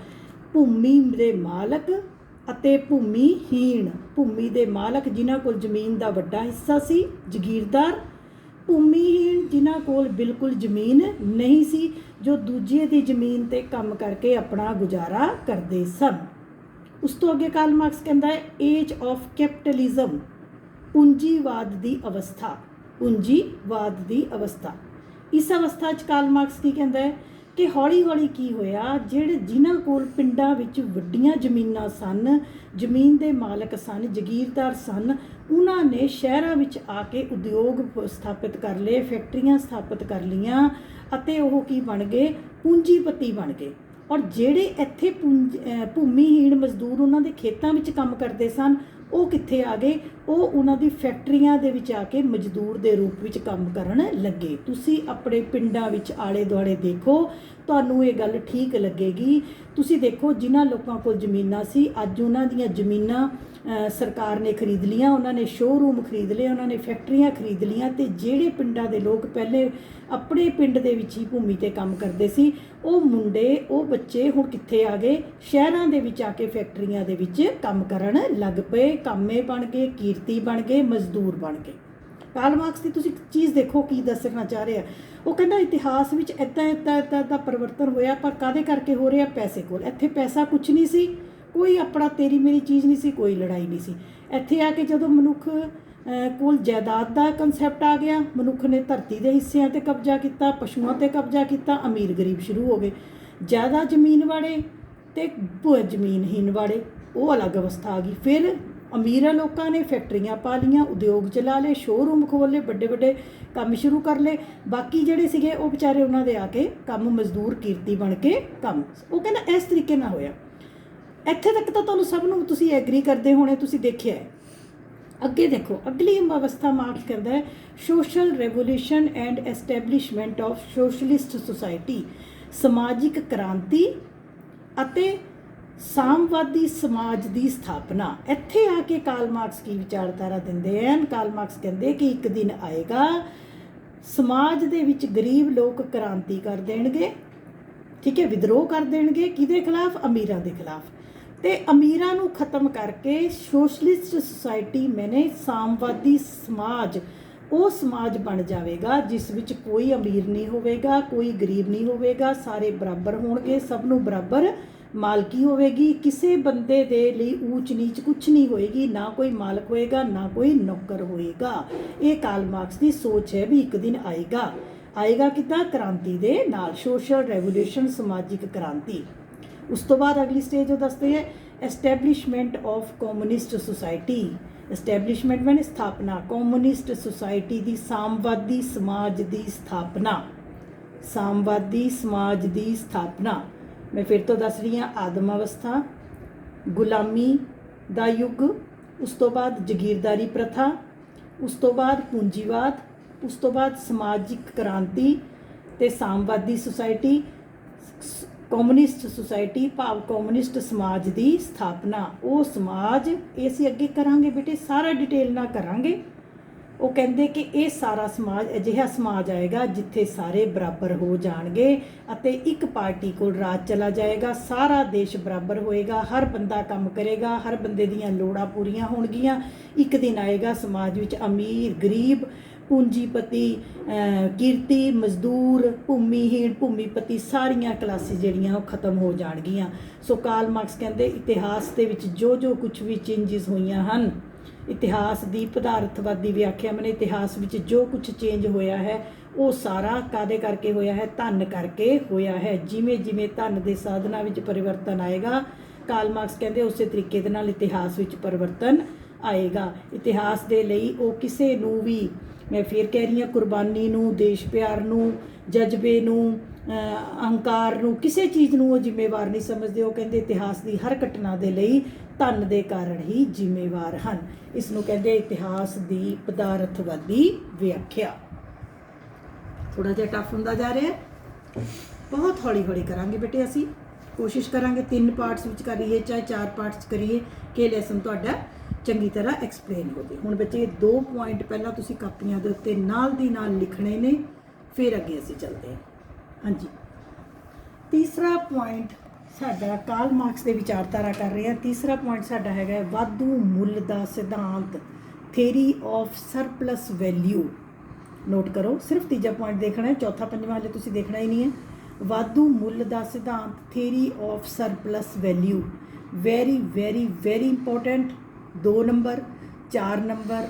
ਭੂਮੀ ਦੇ ਮਾਲਕ ਅਤੇ ਭੂਮੀਹੀਣ। ਭੂਮੀ ਦੇ ਮਾਲਕ ਜਿਨ੍ਹਾਂ ਕੋਲ ਜ਼ਮੀਨ ਦਾ ਵੱਡਾ ਹਿੱਸਾ ਸੀ, ਜ਼ਗੀਰਦਾਰ। ਭੂਮੀਹੀਣ ਜਿਨ੍ਹਾਂ ਕੋਲ ਬਿਲਕੁਲ ਜ਼ਮੀਨ ਨਹੀਂ ਸੀ, ਜੋ ਦੂਜੇ ਦੀ ਜ਼ਮੀਨ 'ਤੇ ਕੰਮ ਕਰਕੇ ਆਪਣਾ ਗੁਜ਼ਾਰਾ ਕਰਦੇ ਸਨ। ਉਸ ਤੋਂ ਅੱਗੇ ਕਾਰਲ ਮਾਰਕਸ ਕਹਿੰਦਾ ਹੈ ਏਜ ਆਫ ਕੈਪੀਟਲਿਜ਼ਮ, ਪੂੰਜੀਵਾਦ ਦੀ ਅਵਸਥਾ। ਪੂੰਜੀਵਾਦ ਦੀ ਅਵਸਥਾ। ਇਸ ਅਵਸਥਾ 'ਚ ਕਾਰਲ ਮਾਰਕਸ ਕੀ ਕਹਿੰਦਾ ਹੈ ਕਿ ਹੌਲੀ ਹੌਲੀ ਕੀ ਹੋਇਆ, ਜਿਨ੍ਹਾਂ ਕੋਲ ਪਿੰਡਾਂ ਵਿੱਚ ਵੱਡੀਆਂ ਜ਼ਮੀਨਾਂ ਸਨ, ਜ਼ਮੀਨ ਦੇ ਮਾਲਕ ਸਨ, ਜ਼ਗੀਰਦਾਰ ਸਨ, ਉਹਨਾਂ ਨੇ ਸ਼ਹਿਰਾਂ ਵਿੱਚ ਆ ਕੇ ਉਦਯੋਗ ਸਥਾਪਿਤ ਕਰ ਲਏ, ਫੈਕਟਰੀਆਂ ਸਥਾਪਿਤ ਕਰ ਲਈਆਂ ਅਤੇ ਉਹ ਕੀ ਬਣ ਗਏ? ਪੂੰਜੀਪਤੀ ਬਣ ਗਏ। ਔਰ ਜਿਹੜੇ ਇੱਥੇ ਭੂਮੀਹੀਣ ਮਜ਼ਦੂਰ ਉਹਨਾਂ ਦੇ ਖੇਤਾਂ ਵਿੱਚ ਕੰਮ ਕਰਦੇ ਸਨ ਉਹ ਕਿੱਥੇ ਆ ਗਏ? ਉਹ ਉਹਨਾਂ ਦੀ ਫੈਕਟਰੀਆਂ ਦੇ ਵਿੱਚ ਆ ਕੇ ਮਜ਼ਦੂਰ ਦੇ ਰੂਪ ਵਿੱਚ ਕੰਮ ਕਰਨ ਲੱਗੇ। ਤੁਸੀਂ ਆਪਣੇ ਪਿੰਡਾਂ ਵਿੱਚ ਆਲੇ ਦੁਆਲੇ ਦੇਖੋ, ਤੁਹਾਨੂੰ ਇਹ ਗੱਲ ਠੀਕ ਲੱਗੇਗੀ। ਤੁਸੀਂ ਦੇਖੋ ਜਿਨ੍ਹਾਂ ਲੋਕਾਂ ਕੋਲ ਜ਼ਮੀਨਾਂ ਸੀ ਅੱਜ ਉਹਨਾਂ ਦੀਆਂ ਜ਼ਮੀਨਾਂ ਸਰਕਾਰ ਨੇ ਖਰੀਦ ਲੀਆਂ, ਉਹਨਾਂ ਨੇ ਸ਼ੋਅਰੂਮ ਖਰੀਦ ਲਏ, ਉਹਨਾਂ ਨੇ ਫੈਕਟਰੀਆਂ ਖਰੀਦ ਲੀਆਂ। ਅਤੇ ਜਿਹੜੇ ਪਿੰਡਾਂ ਦੇ ਲੋਕ ਪਹਿਲੇ ਆਪਣੇ ਪਿੰਡ ਦੇ ਵਿੱਚ ਹੀ ਭੂਮੀ 'ਤੇ ਕੰਮ ਕਰਦੇ ਸੀ ਉਹ ਮੁੰਡੇ, ਉਹ ਬੱਚੇ ਹੁਣ ਕਿੱਥੇ ਆ ਗਏ? ਸ਼ਹਿਰਾਂ ਦੇ ਵਿੱਚ ਆ ਕੇ ਫੈਕਟਰੀਆਂ ਦੇ ਵਿੱਚ ਕੰਮ ਕਰਨ ਲੱਗ ਪਏ, ਕਾਮੇ ਬਣ ਗਏ, ਕੀਰਤੀ ਬਣ ਗਏ, ਮਜ਼ਦੂਰ ਬਣ ਗਏ। ਕਾਰਲ ਮਾਰਕਸ ਦੀ ਤੁਸੀਂ ਚੀਜ਼ ਦੇਖੋ ਕੀ ਦੱਸਣਾ ਚਾਹ ਰਿਹਾ। ਉਹ ਕਹਿੰਦਾ ਇਤਿਹਾਸ ਵਿੱਚ ਇੱਦਾਂ ਪਰਿਵਰਤਨ ਹੋਇਆ, ਪਰ ਕਾਹਦੇ ਕਰਕੇ ਹੋ ਰਿਹਾ? ਪੈਸੇ ਕੋਲ। ਇੱਥੇ ਪੈਸਾ ਕੁਛ ਨਹੀਂ ਸੀ, ਕੋਈ ਆਪਣਾ ਤੇਰੀ ਮੇਰੀ ਚੀਜ਼ ਨਹੀਂ ਸੀ, ਕੋਈ ਲੜਾਈ ਨਹੀਂ ਸੀ। ਇੱਥੇ ਆ ਕੇ ਜਦੋਂ ਮਨੁੱਖ ਕੋਲ ਜਾਇਦਾਦ ਦਾ ਕੰਸੈਪਟ ਆ ਗਿਆ, ਮਨੁੱਖ ਨੇ ਧਰਤੀ ਦੇ ਹਿੱਸਿਆਂ 'ਤੇ ਕਬਜ਼ਾ ਕੀਤਾ, ਪਸ਼ੂਆਂ 'ਤੇ ਕਬਜ਼ਾ ਕੀਤਾ, ਅਮੀਰ ਗਰੀਬ ਸ਼ੁਰੂ ਹੋ ਗਏ। ਜ਼ਿਆਦਾ ਜ਼ਮੀਨ ਵਾਲੇ ਅਤੇ ਜ਼ਮੀਨਹੀਨ ਵਾਲੇ, ਉਹ ਅਲੱਗ ਅਵਸਥਾ ਆ ਗਈ। ਫਿਰ ਅਮੀਰਾਂ ਲੋਕਾਂ ਨੇ ਫੈਕਟਰੀਆਂ ਪਾ ਲਈਆਂ, ਉਦਯੋਗ ਚਲਾ ਲਏ, ਸ਼ੋਅਰੂਮ ਖੋਲ੍ਹ ਲਏ, ਵੱਡੇ ਵੱਡੇ ਕੰਮ ਸ਼ੁਰੂ ਕਰ ਲਏ। ਬਾਕੀ ਜਿਹੜੇ ਸੀਗੇ ਉਹ ਵਿਚਾਰੇ ਉਹਨਾਂ ਦੇ ਆ ਕੇ ਕੰਮ ਮਜ਼ਦੂਰ ਕਿਰਤੀ ਬਣ ਕੇ ਕੰਮ। ਉਹ ਕਹਿੰਦਾ ਇਸ ਤਰੀਕੇ ਨਾਲ ਹੋਇਆ। ਇੱਥੇ ਤੱਕ ਤਾਂ ਤੁਹਾਨੂੰ ਸਭ ਨੂੰ ਤੁਸੀਂ ਐਗਰੀ ਕਰਦੇ ਹੋਣੇ, ਤੁਸੀਂ ਦੇਖਿਆ ਹੈ। ਅੱਗੇ ਦੇਖੋ, ਅਗਲੀ ਅਵਸਥਾ ਮਾਰਕਸ ਕਰਦਾ ਹੈ social revolution and establishment of socialist society, ਸਮਾਜਿਕ ਕ੍ਰਾਂਤੀ ਅਤੇ ਸਾਮਵਾਦੀ ਸਮਾਜ ਦੀ ਸਥਾਪਨਾ। ਇੱਥੇ ਆ ਕੇ ਕਾਰਲ ਮਾਰਕਸ ਕੀ ਵਿਚਾਰਧਾਰਾ ਦਿੰਦੇ ਹਨ। ਕਾਰਲ ਮਾਰਕਸ ਕਹਿੰਦੇ ਕਿ ਇੱਕ ਦਿਨ ਆਏਗਾ ਸਮਾਜ ਦੇ ਵਿੱਚ ਗਰੀਬ ਲੋਕ ਕ੍ਰਾਂਤੀ ਕਰ ਦੇਣਗੇ, ਠੀਕ ਹੈ, ਵਿਦਰੋਹ ਕਰ ਦੇਣਗੇ। ਕਿਹਦੇ ਖਿਲਾਫ? ਅਮੀਰਾਂ ਦੇ ਖਿਲਾਫ। ਤੇ ਅਮੀਰਾਂ ਨੂੰ ਖਤਮ ਕਰਕੇ ਸੋਸ਼ਲਿਸਟ ਸੁਸਾਇਟੀ ਮੈਨੇ ਸਾਮਵਾਦੀ ਸਮਾਜ, ਉਹ ਸਮਾਜ ਬਣ ਜਾਵੇਗਾ ਜਿਸ ਵਿੱਚ ਕੋਈ ਅਮੀਰ ਨਹੀਂ ਹੋਵੇਗਾ, ਕੋਈ ਗਰੀਬ ਨਹੀਂ ਹੋਵੇਗਾ, ਸਾਰੇ ਬਰਾਬਰ ਹੋਣਗੇ, ਸਭ ਨੂੰ ਬਰਾਬਰ ਮਾਲਕੀ ਹੋਵੇਗੀ, ਕਿਸੇ ਬੰਦੇ ਦੇ ਲਈ ਊਚ ਨੀਚ ਕੁਛ ਨਹੀਂ ਹੋਏਗੀ, ਨਾ ਕੋਈ ਮਾਲਕ ਹੋਏਗਾ ਨਾ ਕੋਈ ਨੌਕਰ ਹੋਏਗਾ। ਇਹ ਕਾਰਲ ਮਾਰਕਸ ਦੀ ਸੋਚ ਹੈ ਵੀ ਇੱਕ ਦਿਨ ਆਏਗਾ ਕਿੱਦਾਂ? ਕ੍ਰਾਂਤੀ ਦੇ ਨਾਲ, ਸੋਸ਼ਲ ਰੈਵੋਲੂਸ਼ਨ, ਸਮਾਜਿਕ ਕ੍ਰਾਂਤੀ। ਉਸ ਤੋਂ ਬਾਅਦ ਅਗਲੀ ਸਟੇਜ ਉਹ ਦੱਸਦੇ ਹੈ establishment of communist society. Establishment ਮੈਨੇ ਸਥਾਪਨਾ, ਕਮਿਊਨਿਸਟ ਸੁਸਾਇਟੀ ਦੀ, ਸਾਮਵਾਦੀ ਸਮਾਜ ਦੀ ਸਥਾਪਨਾ, ਸਾਮਵਾਦੀ ਸਮਾਜ ਦੀ ਸਥਾਪਨਾ। ਮੈਂ ਫਿਰ ਤੋਂ ਦੱਸ ਰਹੀ ਹਾਂ, ਆਦਮ ਅਵਸਥਾ, ਗੁਲਾਮੀ ਦਾ ਯੁੱਗ, ਉਸ ਤੋਂ ਬਾਅਦ ਜਗੀਰਦਾਰੀ ਪ੍ਰਥਾ, ਉਸ ਤੋਂ ਬਾਅਦ ਪੂੰਜੀਵਾਦ, ਉਸ ਤੋਂ ਬਾਅਦ ਸਮਾਜਿਕ ਕ੍ਰਾਂਤੀ ਤੇ ਸਾਮਵਾਦੀ ਸੁਸਾਇਟੀ, ਕਮਿਊਨਿਸਟ ਸੁਸਾਇਟੀ ਭਾਵ ਕਮਿਊਨਿਸਟ ਸਮਾਜ ਦੀ ਸਥਾਪਨਾ। ਉਹ ਸਮਾਜ, ਇਹ ਅਸੀਂ ਅੱਗੇ ਕਰਾਂਗੇ ਬੇਟੇ, ਸਾਰਾ ਡਿਟੇਲ ਨਾਲ ਕਰਾਂਗੇ। ਉਹ ਕਹਿੰਦੇ ਕਿ ਇਹ ਸਾਰਾ ਸਮਾਜ ਅਜਿਹਾ ਸਮਾਜ ਆਏਗਾ ਜਿੱਥੇ ਸਾਰੇ ਬਰਾਬਰ ਹੋ ਜਾਣਗੇ ਅਤੇ ਇੱਕ ਪਾਰਟੀ ਕੋਲ ਰਾਜ ਚਲਾ ਜਾਏਗਾ, ਸਾਰਾ ਦੇਸ਼ ਬਰਾਬਰ ਹੋਏਗਾ, ਹਰ ਬੰਦਾ ਕੰਮ ਕਰੇਗਾ, ਹਰ ਬੰਦੇ ਦੀਆਂ ਲੋੜਾਂ ਪੂਰੀਆਂ ਹੋਣਗੀਆਂ। ਇੱਕ ਦਿਨ ਆਏਗਾ ਸਮਾਜ ਵਿੱਚ ਅਮੀਰ, ਗਰੀਬ, ਪੂੰਜੀਪਤੀ, ਕਿਰਤੀ, ਮਜ਼ਦੂਰ, ਭੂਮੀਹੀਣ, ਭੂਮੀਪਤੀ, ਸਾਰੀਆਂ ਕਲਾਸਿਸ ਜਿਹੜੀਆਂ ਉਹ ਖਤਮ ਹੋ ਜਾਣਗੀਆਂ। ਸੋ ਕਾਰਲ ਮਾਰਕਸ ਕਹਿੰਦੇ ਇਤਿਹਾਸ ਦੇ ਵਿੱਚ ਜੋ ਕੁਝ ਵੀ ਚੇਂਜਿਸ ਹੋਈਆਂ ਹਨ, ਇਤਿਹਾਸ ਦੀ ਪਦਾਰਥਵਾਦੀ ਵਿਆਖਿਆ ਮਨੇ ਇਤਿਹਾਸ ਵਿੱਚ ਜੋ ਕੁਝ ਚੇਂਜ ਹੋਇਆ ਹੈ ਉਹ ਸਾਰਾ ਕਾਹਦੇ ਕਰਕੇ ਹੋਇਆ ਹੈ? ਧਨ ਕਰਕੇ ਹੋਇਆ ਹੈ। ਜਿਵੇਂ ਜਿਵੇਂ ਧਨ ਦੇ ਸਾਧਨਾਂ ਵਿੱਚ ਪਰਿਵਰਤਨ ਆਏਗਾ, ਕਾਰਲ ਮਾਰਕਸ ਕਹਿੰਦੇ ਉਸੇ ਤਰੀਕੇ ਦੇ ਨਾਲ ਇਤਿਹਾਸ ਵਿੱਚ ਪਰਿਵਰਤਨ ਆਏਗਾ। ਇਤਿਹਾਸ ਦੇ ਲਈ ਉਹ ਕਿਸੇ ਨੂੰ ਵੀ, ਮੈਂ ਫਿਰ ਕਹਿ ਰਹੀ ਹਾਂ, ਕੁਰਬਾਨੀ ਨੂੰ, ਦੇਸ਼ ਪਿਆਰ ਨੂੰ, ਜਜ਼ਬੇ ਨੂੰ, ਅਹੰਕਾਰ ਨੂੰ, ਕਿਸੇ ਚੀਜ਼ ਨੂੰ ਉਹ ਜ਼ਿੰਮੇਵਾਰ ਨਹੀਂ ਸਮਝਦੇ। ਉਹ ਕਹਿੰਦੇ ਇਤਿਹਾਸ ਦੀ ਹਰ ਘਟਨਾ ਦੇ ਲਈ ਧਨ ਦੇ ਕਾਰਨ ਹੀ ਜ਼ਿੰਮੇਵਾਰ ਹਨ। ਇਸ ਨੂੰ ਕਹਿੰਦੇ ਇਤਿਹਾਸ ਦੀ ਪਦਾਰਥਵਾਦੀ ਵਿਆਖਿਆ। ਥੋੜਾ ਜਿਹਾ ਟਫ ਹੁੰਦਾ ਜਾ ਰਿਹਾ ਹੈ, ਬਹੁਤ ਹੌਲੀ ਹੌਲੀ ਕਰਾਂਗੇ ਬੇਟੇ। ਅਸੀਂ ਕੋਸ਼ਿਸ਼ ਕਰਾਂਗੇ 3 ਪਾਰਟਸ ਵਿੱਚ ਕਰੀਏ, ਚਾਹੇ 4 ਪਾਰਟਸ ਕਰੀਏ, ਕਿ ਲੈਸਨ ਤੁਹਾਡਾ ਚੰਗੀ ਤਰ੍ਹਾਂ ਐਕਸਪਲੇਨ ਹੋਵੇ। ਹੁਣ ਬੱਚੇ 2 ਪੁਆਇੰਟ ਪਹਿਲਾਂ ਤੁਸੀਂ ਕਾਪੀਆਂ ਦੇ ਉੱਤੇ ਨਾਲ ਦੀ ਨਾਲ ਲਿਖਣੇ ਨੇ, ਫਿਰ ਅੱਗੇ ਅਸੀਂ ਚੱਲਦੇ ਹਾਂ। ਹਾਂਜੀ, ਤੀਸਰਾ ਪੁਆਇੰਟ ਸਾਡਾ ਕਾਰਲ ਮਾਰਕਸ ਦੇ ਵਿਚਾਰਧਾਰਾ ਕਰ ਰਹੇ ਹਾਂ। ਤੀਸਰਾ ਪੁਆਇੰਟ ਸਾਡਾ ਹੈਗਾ ਵਾਧੂ ਮੁੱਲ ਦਾ ਸਿਧਾਂਤ, theory of surplus value. Note ਕਰੋ, ਸਿਰਫ ਤੀਜਾ ਪੁਆਇੰਟ ਦੇਖਣਾ ਹੈ, ਚੌਥਾ ਪੰਜਵਾਂ ਹਾਲੇ ਤੁਸੀਂ ਦੇਖਣਾ ਹੀ ਨਹੀਂ ਹੈ। ਵਾਧੂ ਮੁੱਲ ਦਾ ਸਿਧਾਂਤ, theory of surplus value, very very very important. 2 number 4 number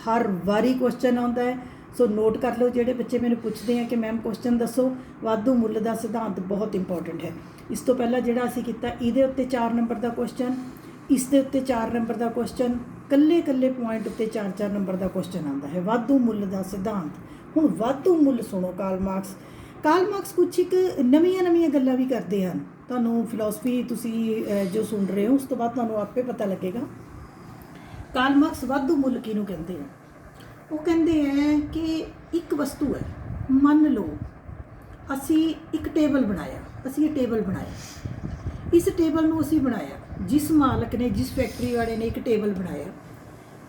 ਹਰ ਵਾਰੀ ਕੁਐਸਚਨ ਆਉਂਦਾ ਹੈ। ਸੋ ਨੋਟ ਕਰ ਲਓ, ਜਿਹੜੇ ਬੱਚੇ ਮੈਨੂੰ ਪੁੱਛਦੇ ਆ ਕਿ ਮੈਮ ਕੁਐਸਚਨ ਦੱਸੋ, ਵਾਧੂ ਮੁੱਲ ਦਾ ਸਿਧਾਂਤ ਬਹੁਤ ਇੰਪੋਰਟੈਂਟ ਹੈ। ਇਸ ਤੋਂ ਪਹਿਲਾਂ ਜਿਹੜਾ ਅਸੀਂ ਕੀਤਾ, ਇਹਦੇ ਉੱਤੇ 4 ਨੰਬਰ ਦਾ ਕੁਐਸਚਨ, ਇਸ ਦੇ ਉੱਤੇ 4 ਨੰਬਰ ਦਾ ਕੁਐਸਚਨ, ਕੱਲੇ ਪੁਆਇੰਟ ਉੱਤੇ 4-4 ਨੰਬਰ ਦਾ ਕੁਐਸਚਨ ਆਉਂਦਾ ਹੈ। ਵਾਧੂ ਮੁੱਲ ਦਾ ਸਿਧਾਂਤ। ਹੁਣ ਵਾਧੂ ਮੁੱਲ ਸੁਣੋ, ਕਾਰਲ ਮਾਰਕਸ ਕੁਛ ਇੱਕ ਨਵੀਆਂ ਗੱਲਾਂ ਵੀ ਕਰਦੇ ਹਨ। ਤੁਹਾਨੂੰ ਫਿਲਾਸਫੀ ਤੁਸੀਂ ਜੋ ਸੁਣ ਰਹੇ ਹੋ ਉਸ ਤੋਂ ਬਾਅਦ ਤੁਹਾਨੂੰ ਆਪੇ ਪਤਾ ਲੱਗੇਗਾ। ਕਾਰਲ ਮਾਰਕਸ ਵਾਧੂ ਮੁੱਲ ਕਿਹਨੂੰ ਕਹਿੰਦੇ ਆ? ਉਹ ਕਹਿੰਦੇ ਹੈ ਕਿ ਇੱਕ ਵਸਤੂ ਹੈ, ਮੰਨ ਲਓ ਅਸੀਂ ਇੱਕ ਟੇਬਲ ਬਣਾਇਆ, ਇਸ ਟੇਬਲ ਨੂੰ ਅਸੀਂ ਬਣਾਇਆ, ਜਿਸ ਮਾਲਕ ਨੇ, ਜਿਸ ਫੈਕਟਰੀ ਵਾਲੇ ਨੇ ਇੱਕ ਟੇਬਲ ਬਣਾਇਆ।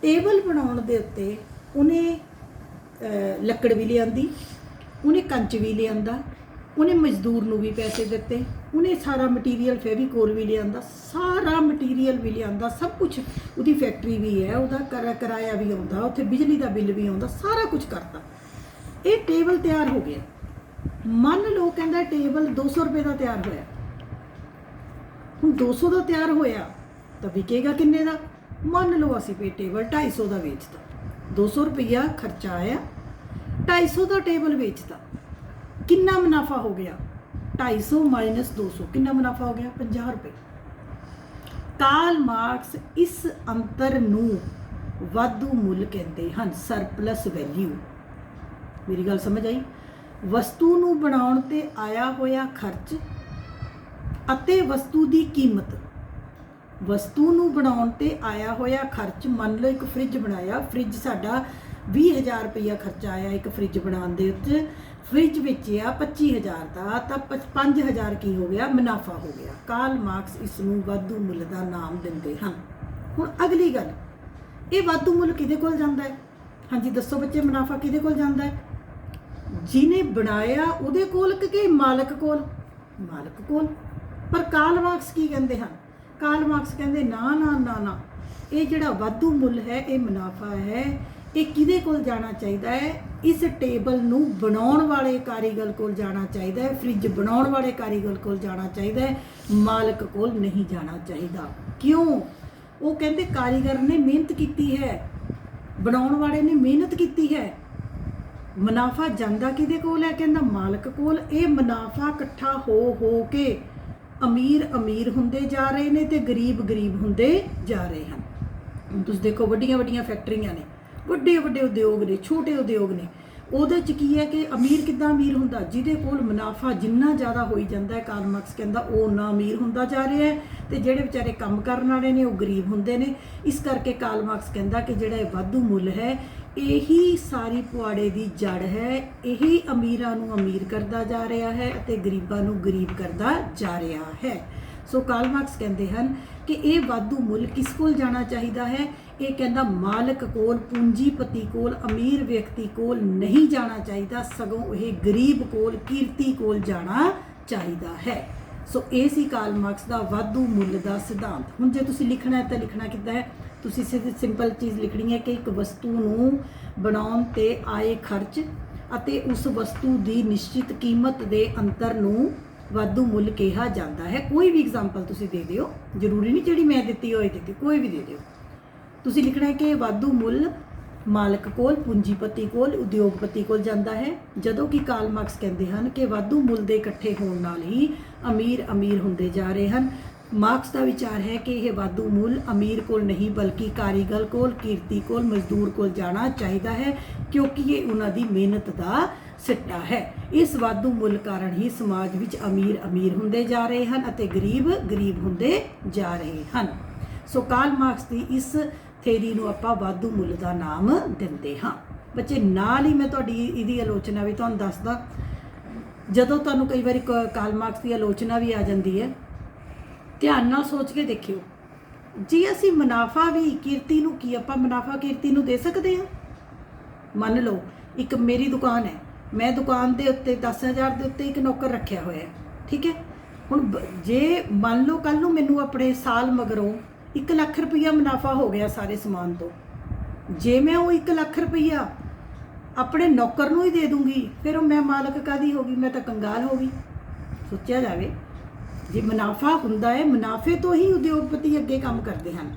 ਟੇਬਲ ਬਣਾਉਣ ਦੇ ਉੱਤੇ ਉਹਨੇ ਲੱਕੜ ਵੀ ਲਿਆਂਦੀ, ਉਹਨੇ ਕੰਚ ਵੀ ਲਿਆਂਦਾ, ਉਹਨੇ ਮਜ਼ਦੂਰ ਨੂੰ ਵੀ ਪੈਸੇ ਦਿੱਤੇ, ਉਹਨੇ ਸਾਰਾ ਮਟੀਰੀਅਲ ਫੈਵੀਕੋਲ ਵੀ ਲਿਆਂਦਾ, ਸਾਰਾ ਮਟੀਰੀਅਲ ਵੀ ਲਿਆਂਦਾ, ਸਭ ਕੁਝ, ਉਹਦੀ ਫੈਕਟਰੀ ਵੀ ਹੈ, ਉਹਦਾ ਕਿਰਾਇਆ ਵੀ ਆਉਂਦਾ, ਉੱਥੇ ਬਿਜਲੀ ਦਾ ਬਿੱਲ ਵੀ ਆਉਂਦਾ, ਸਾਰਾ ਕੁਝ ਕਰਤਾ। ਇਹ ਟੇਬਲ ਤਿਆਰ ਹੋ ਗਿਆ। ਮੰਨ ਲਓ ਕਹਿੰਦਾ ਟੇਬਲ 200 ਰੁਪਏ ਦਾ ਤਿਆਰ ਹੋਇਆ। ਹੁਣ 200 ਦਾ ਤਿਆਰ ਹੋਇਆ ਤਾਂ ਵਿਕੇਗਾ ਕਿੰਨੇ ਦਾ? ਮੰਨ ਲਓ ਅਸੀਂ ਵੀ ਟੇਬਲ 250 ਦਾ ਵੇਚਤਾ, 200 ਰੁਪਈਆ ਖਰਚਾ ਆਇਆ, 250 ਦਾ ਟੇਬਲ ਵੇਚਤਾ। ਕਿੰਨਾ ਮੁਨਾਫਾ ਹੋ ਗਿਆ? 250 - 200 ਕਿੰਨਾ ਮੁਨਾਫਾ ਹੋ ਗਿਆ? 50 ਰੁਪਏ। ਕਾਰਲ ਮਾਰਕਸ ਇਸ ਅੰਤਰ ਨੂੰ ਵਾਧੂ ਮੁੱਲ ਕਹਿੰਦੇ ਹਨ, ਸਰਪਲਸ ਵੈਲਿਊ। ਮੇਰੀ ਗੱਲ ਸਮਝ ਆਈ? ਵਸਤੂ ਨੂੰ ਬਣਾਉਣ ਤੇ ਆਇਆ ਹੋਇਆ ਖਰਚ ਅਤੇ ਵਸਤੂ ਦੀ ਕੀਮਤ। ਵਸਤੂ ਨੂੰ ਬਣਾਉਣ ਤੇ ਆਇਆ ਹੋਇਆ ਖਰਚ, ਮੰਨ ਲਓ ਇੱਕ ਫ੍ਰਿਜ ਬਣਾਇਆ, ਫ੍ਰਿਜ ਸਾਡਾ 20,000 ਰੁਪਈਆ ਖਰਚਾ ਆਇਆ ਇੱਕ ਫ੍ਰਿਜ ਬਣਾਉਣ ਦੇ ਉੱਤੇ, ਫ੍ਰਿਜ ਵੇਚਿਆ 25,000 ਦਾ, ਤਾਂ 5,000 ਕੀ ਹੋ ਗਿਆ? ਮੁਨਾਫਾ ਹੋ ਗਿਆ। ਕਾਰਲ ਮਾਰਕਸ ਇਸ ਨੂੰ ਵਾਧੂ ਮੁੱਲ ਦਾ ਨਾਮ ਦਿੰਦੇ ਹਨ। ਹੁਣ ਅਗਲੀ ਗੱਲ, ਇਹ ਵਾਧੂ ਮੁੱਲ ਕਿਹਦੇ ਕੋਲ ਜਾਂਦਾ ਹੈ? ਹਾਂਜੀ ਦੱਸੋ ਬੱਚੇ, ਮੁਨਾਫਾ ਕਿਹਦੇ ਕੋਲ ਜਾਂਦਾ ਹੈ? ਜਿਹਨੇ ਬਣਾਇਆ ਉਹਦੇ ਕੋਲ ਕਿ ਮਾਲਕ ਕੋਲ? ਮਾਲਕ ਕੋਲ। ਪਰ ਕਾਰਲ ਮਾਰਕਸ ਕੀ ਕਹਿੰਦੇ ਹਨ? ਕਾਰਲ ਮਾਰਕਸ ਕਹਿੰਦੇ ਨਾ ਨਾ ਨਾ ਨਾ, ਇਹ ਜਿਹੜਾ ਵਾਧੂ ਮੁੱਲ ਹੈ, ਇਹ ਮੁਨਾਫਾ ਹੈ, ਇਹ ਕਿਹਦੇ ਕੋਲ ਜਾਣਾ ਚਾਹੀਦਾ ਹੈ? ਇਸ ਟੇਬਲ ਨੂੰ ਬਣਾਉਣ ਵਾਲੇ ਕਾਰੀਗਰ ਕੋਲ ਜਾਣਾ ਚਾਹੀਦਾ ਹੈ, ਫ੍ਰਿਜ ਬਣਾਉਣ ਵਾਲੇ ਕਾਰੀਗਰ ਕੋਲ ਜਾਣਾ ਚਾਹੀਦਾ ਹੈ, ਮਾਲਕ ਕੋਲ ਨਹੀਂ ਜਾਣਾ ਚਾਹੀਦਾ। ਕਿਉਂ? ਉਹ ਕਹਿੰਦੇ ਕਾਰੀਗਰ ਨੇ ਮਿਹਨਤ ਕੀਤੀ ਹੈ, ਬਣਾਉਣ ਵਾਲੇ ਨੇ ਮਿਹਨਤ ਕੀਤੀ ਹੈ। ਮੁਨਾਫਾ ਜਾਂਦਾ ਕਿਹਦੇ ਕੋਲ ਹੈ? ਕਹਿੰਦਾ ਮਾਲਕ ਕੋਲ। ਇਹ ਮੁਨਾਫਾ ਇਕੱਠਾ ਹੋ ਕੇ ਅਮੀਰ ਅਮੀਰ ਹੁੰਦੇ ਜਾ ਰਹੇ ਨੇ ਤੇ ਗਰੀਬ ਗਰੀਬ ਹੁੰਦੇ ਜਾ ਰਹੇ ਹਨ। ਹੁਣ ਤੁਸੀਂ ਦੇਖੋ, ਵੱਡੀਆਂ ਵੱਡੀਆਂ ਫੈਕਟਰੀਆਂ ਨੇ, ਵੱਡੇ ਵੱਡੇ ਉਦਯੋਗ ਨੇ, ਛੋਟੇ ਉਦਯੋਗ ਨੇ, ਉਹਦੇ 'ਚ ਕੀ ਹੈ ਕਿ ਅਮੀਰ ਕਿੱਦਾਂ ਅਮੀਰ ਹੁੰਦਾ? ਜਿਹਦੇ ਕੋਲ ਮੁਨਾਫਾ ਜਿੰਨਾ ਜ਼ਿਆਦਾ ਹੋਈ ਜਾਂਦਾ ਹੈ, ਕਾਰਲ ਮਾਰਕਸ ਕਹਿੰਦਾ ਉਹ ਉਨਾ ਅਮੀਰ ਹੁੰਦਾ ਜਾ ਰਿਹਾ ਹੈ, ਤੇ ਜਿਹੜੇ ਵਿਚਾਰੇ ਕੰਮ ਕਰਨ ਵਾਲੇ ਨੇ ਉਹ ਗਰੀਬ ਹੁੰਦੇ ਨੇ। ਇਸ ਕਰਕੇ ਕਾਰਲ ਮਾਰਕਸ ਕਹਿੰਦਾ ਕਿ ਜਿਹੜਾ ਇਹ ਵਾਧੂ ਮੁੱਲ ਹੈ, ਇਹੀ ਸਾਰੀ ਪੁਆੜੇ ਦੀ ਜੜ ਹੈ, ਇਹੀ ਅਮੀਰਾਂ ਨੂੰ ਅਮੀਰ ਕਰਦਾ ਜਾ ਰਿਹਾ ਹੈ ਅਤੇ ਗਰੀਬਾਂ ਨੂੰ ਗਰੀਬ ਕਰਦਾ ਜਾ ਰਿਹਾ ਹੈ। ਸੋ ਕਾਰਲ ਮਾਰਕਸ ਕਹਿੰਦੇ ਹਨ ਕਿ ਇਹ ਵਾਧੂ ਮੁੱਲ ਕਿਸ ਕੋਲ ਜਾਣਾ ਚਾਹੀਦਾ ਹੈ? ਇਹ ਕਹਿੰਦਾ ਮਾਲਕ ਕੋਲ, ਪੂੰਜੀਪਤੀ ਕੋਲ, ਅਮੀਰ ਵਿਅਕਤੀ ਕੋਲ ਨਹੀਂ ਜਾਣਾ ਚਾਹੀਦਾ, ਸਗੋਂ ਇਹ ਗਰੀਬ ਕੋਲ, ਕਿਰਤੀ ਕੋਲ ਜਾਣਾ ਚਾਹੀਦਾ ਹੈ। ਸੋ ਇਹ ਸੀ ਕਾਰਲ ਮਾਰਕਸ ਦਾ ਵਾਧੂ ਮੁੱਲ ਦਾ ਸਿਧਾਂਤ। ਹੁਣ ਜੇ ਤੁਸੀਂ ਲਿਖਣਾ ਹੈ ਤਾਂ ਲਿਖਣਾ ਕਿੱਦਾਂ ਹੈ? ਤੁਸੀਂ ਸਿਰਫ ਸਿੰਪਲ ਚੀਜ਼ ਲਿਖਣੀ ਹੈ ਕਿ ਇੱਕ ਵਸਤੂ ਨੂੰ ਬਣਾਉਣ ਤੇ ਆਏ ਖਰਚ ਅਤੇ ਉਸ ਵਸਤੂ ਦੀ ਨਿਸ਼ਚਿਤ ਕੀਮਤ ਦੇ ਅੰਤਰ ਨੂੰ ਵਾਧੂ ਮੁੱਲ ਕਿਹਾ ਜਾਂਦਾ ਹੈ। ਕੋਈ ਵੀ ਐਗਜ਼ਾਮਪਲ ਤੁਸੀਂ ਦੇ ਦਿਓ, ਜ਼ਰੂਰੀ ਨਹੀਂ ਜਿਹੜੀ ਮੈਂ ਦਿੱਤੀ ਹੋਏ ਦਿੱਤੀ, ਕੋਈ ਵੀ ਦੇ ਦਿਓ। ਤੁਸੀਂ ਲਿਖਣਾ ਹੈ ਕਿ ਵਾਧੂ ਮੁੱਲ ਮਾਲਕ ਕੋਲ, ਪੂੰਜੀਪਤੀ ਕੋਲ, ਉਦਯੋਗਪਤੀ ਕੋਲ ਜਾਂਦਾ ਹੈ, ਜਦੋਂ ਕਿ ਕਾਰਲ ਮਾਰਕਸ ਕਹਿੰਦੇ ਹਨ ਕਿ ਵਾਧੂ ਮੁੱਲ ਦੇ ਇਕੱਠੇ ਹੋਣ ਨਾਲ ਹੀ ਅਮੀਰ ਅਮੀਰ ਹੁੰਦੇ ਜਾ ਰਹੇ ਹਨ। ਮਾਰਕਸ ਦਾ ਵਿਚਾਰ ਹੈ ਕਿ ਇਹ ਵਾਧੂ ਮੁੱਲ ਅਮੀਰ ਕੋਲ ਨਹੀਂ ਬਲਕਿ ਕਾਰੀਗਰ ਕੋਲ, ਕਿਰਤੀ ਕੋਲ, ਮਜ਼ਦੂਰ ਕੋਲ ਜਾਣਾ ਚਾਹੀਦਾ ਹੈ, ਕਿਉਂਕਿ ਇਹ ਉਹਨਾਂ ਦੀ ਮਿਹਨਤ ਦਾ ਸਿੱਟਾ ਹੈ। ਇਸ ਵਾਧੂ ਮੁੱਲ ਕਾਰਨ ਹੀ ਸਮਾਜ ਵਿੱਚ ਅਮੀਰ ਅਮੀਰ ਹੁੰਦੇ ਜਾ ਰਹੇ ਹਨ ਅਤੇ ਗਰੀਬ ਗਰੀਬ ਹੁੰਦੇ ਜਾ ਰਹੇ ਹਨ। ਸੋ ਕਾਰਲ ਮਾਰਕਸ ਦੀ ਇਸ ਥਿਊਰੀ ਨੂੰ ਆਪਾਂ ਵਾਧੂ ਮੁੱਲ ਦਾ ਨਾਮ ਦਿੰਦੇ ਹਾਂ। ਬੱਚੇ ਨਾਲ ਹੀ ਮੈਂ ਤੁਹਾਡੀ ਇਹਦੀ ਆਲੋਚਨਾ ਵੀ ਤੁਹਾਨੂੰ ਦੱਸਦਾ। ਜਦੋਂ ਤੁਹਾਨੂੰ ਕਈ ਵਾਰੀ ਕਾਰਲ ਮਾਰਕਸ ਦੀ ਆਲੋਚਨਾ ਵੀ ਆ ਜਾਂਦੀ ਹੈ, ਧਿਆਨ ਨਾਲ ਸੋਚ ਕੇ ਦੇਖਿਓ, ਜੇ ਅਸੀਂ ਮੁਨਾਫਾ ਵੀ ਕਿਰਤੀ ਨੂੰ ਕੀ ਆਪਾਂ ਮੁਨਾਫਾ ਕਿਰਤੀ ਨੂੰ ਦੇ ਸਕਦੇ ਹਾਂ? ਮੰਨ ਲਓ ਇੱਕ ਮੇਰੀ ਦੁਕਾਨ ਹੈ, ਮੈਂ ਦੁਕਾਨ ਦੇ ਉੱਤੇ 10,000 ਦੇ ਉੱਤੇ ਇੱਕ ਨੌਕਰ ਰੱਖਿਆ ਹੋਇਆ ਹੈ, ਠੀਕ ਹੈ। ਹੁਣ ਜੇ ਮੰਨ ਲਓ ਕੱਲ ਨੂੰ ਮੈਨੂੰ ਆਪਣੇ ਸਾਲ ਮਗਰੋਂ 1 ਲੱਖ ਰੁਪਈਆ ਮੁਨਾਫਾ ਹੋ ਗਿਆ ਸਾਰੇ ਸਮਾਨ ਤੋਂ, ਜੇ ਮੈਂ ਉਹ 1 ਲੱਖ ਰੁਪਈਆ ਆਪਣੇ ਨੌਕਰ ਨੂੰ ਹੀ ਦੇ ਦੂੰਗੀ, ਫਿਰ ਉਹ ਮੈਂ ਮਾਲਕ ਕਾਹਦੀ ਹੋ ਗਈ? ਮੈਂ ਤਾਂ ਕੰਗਾਲ ਹੋ ਗਈ। ਸੋਚਿਆ ਜਾਵੇ, ਜੇ ਮੁਨਾਫਾ ਹੁੰਦਾ ਹੈ, ਮੁਨਾਫੇ ਤੋਂ ਹੀ ਉਦਯੋਗਪਤੀ ਅੱਗੇ ਕੰਮ ਕਰਦੇ ਹਨ।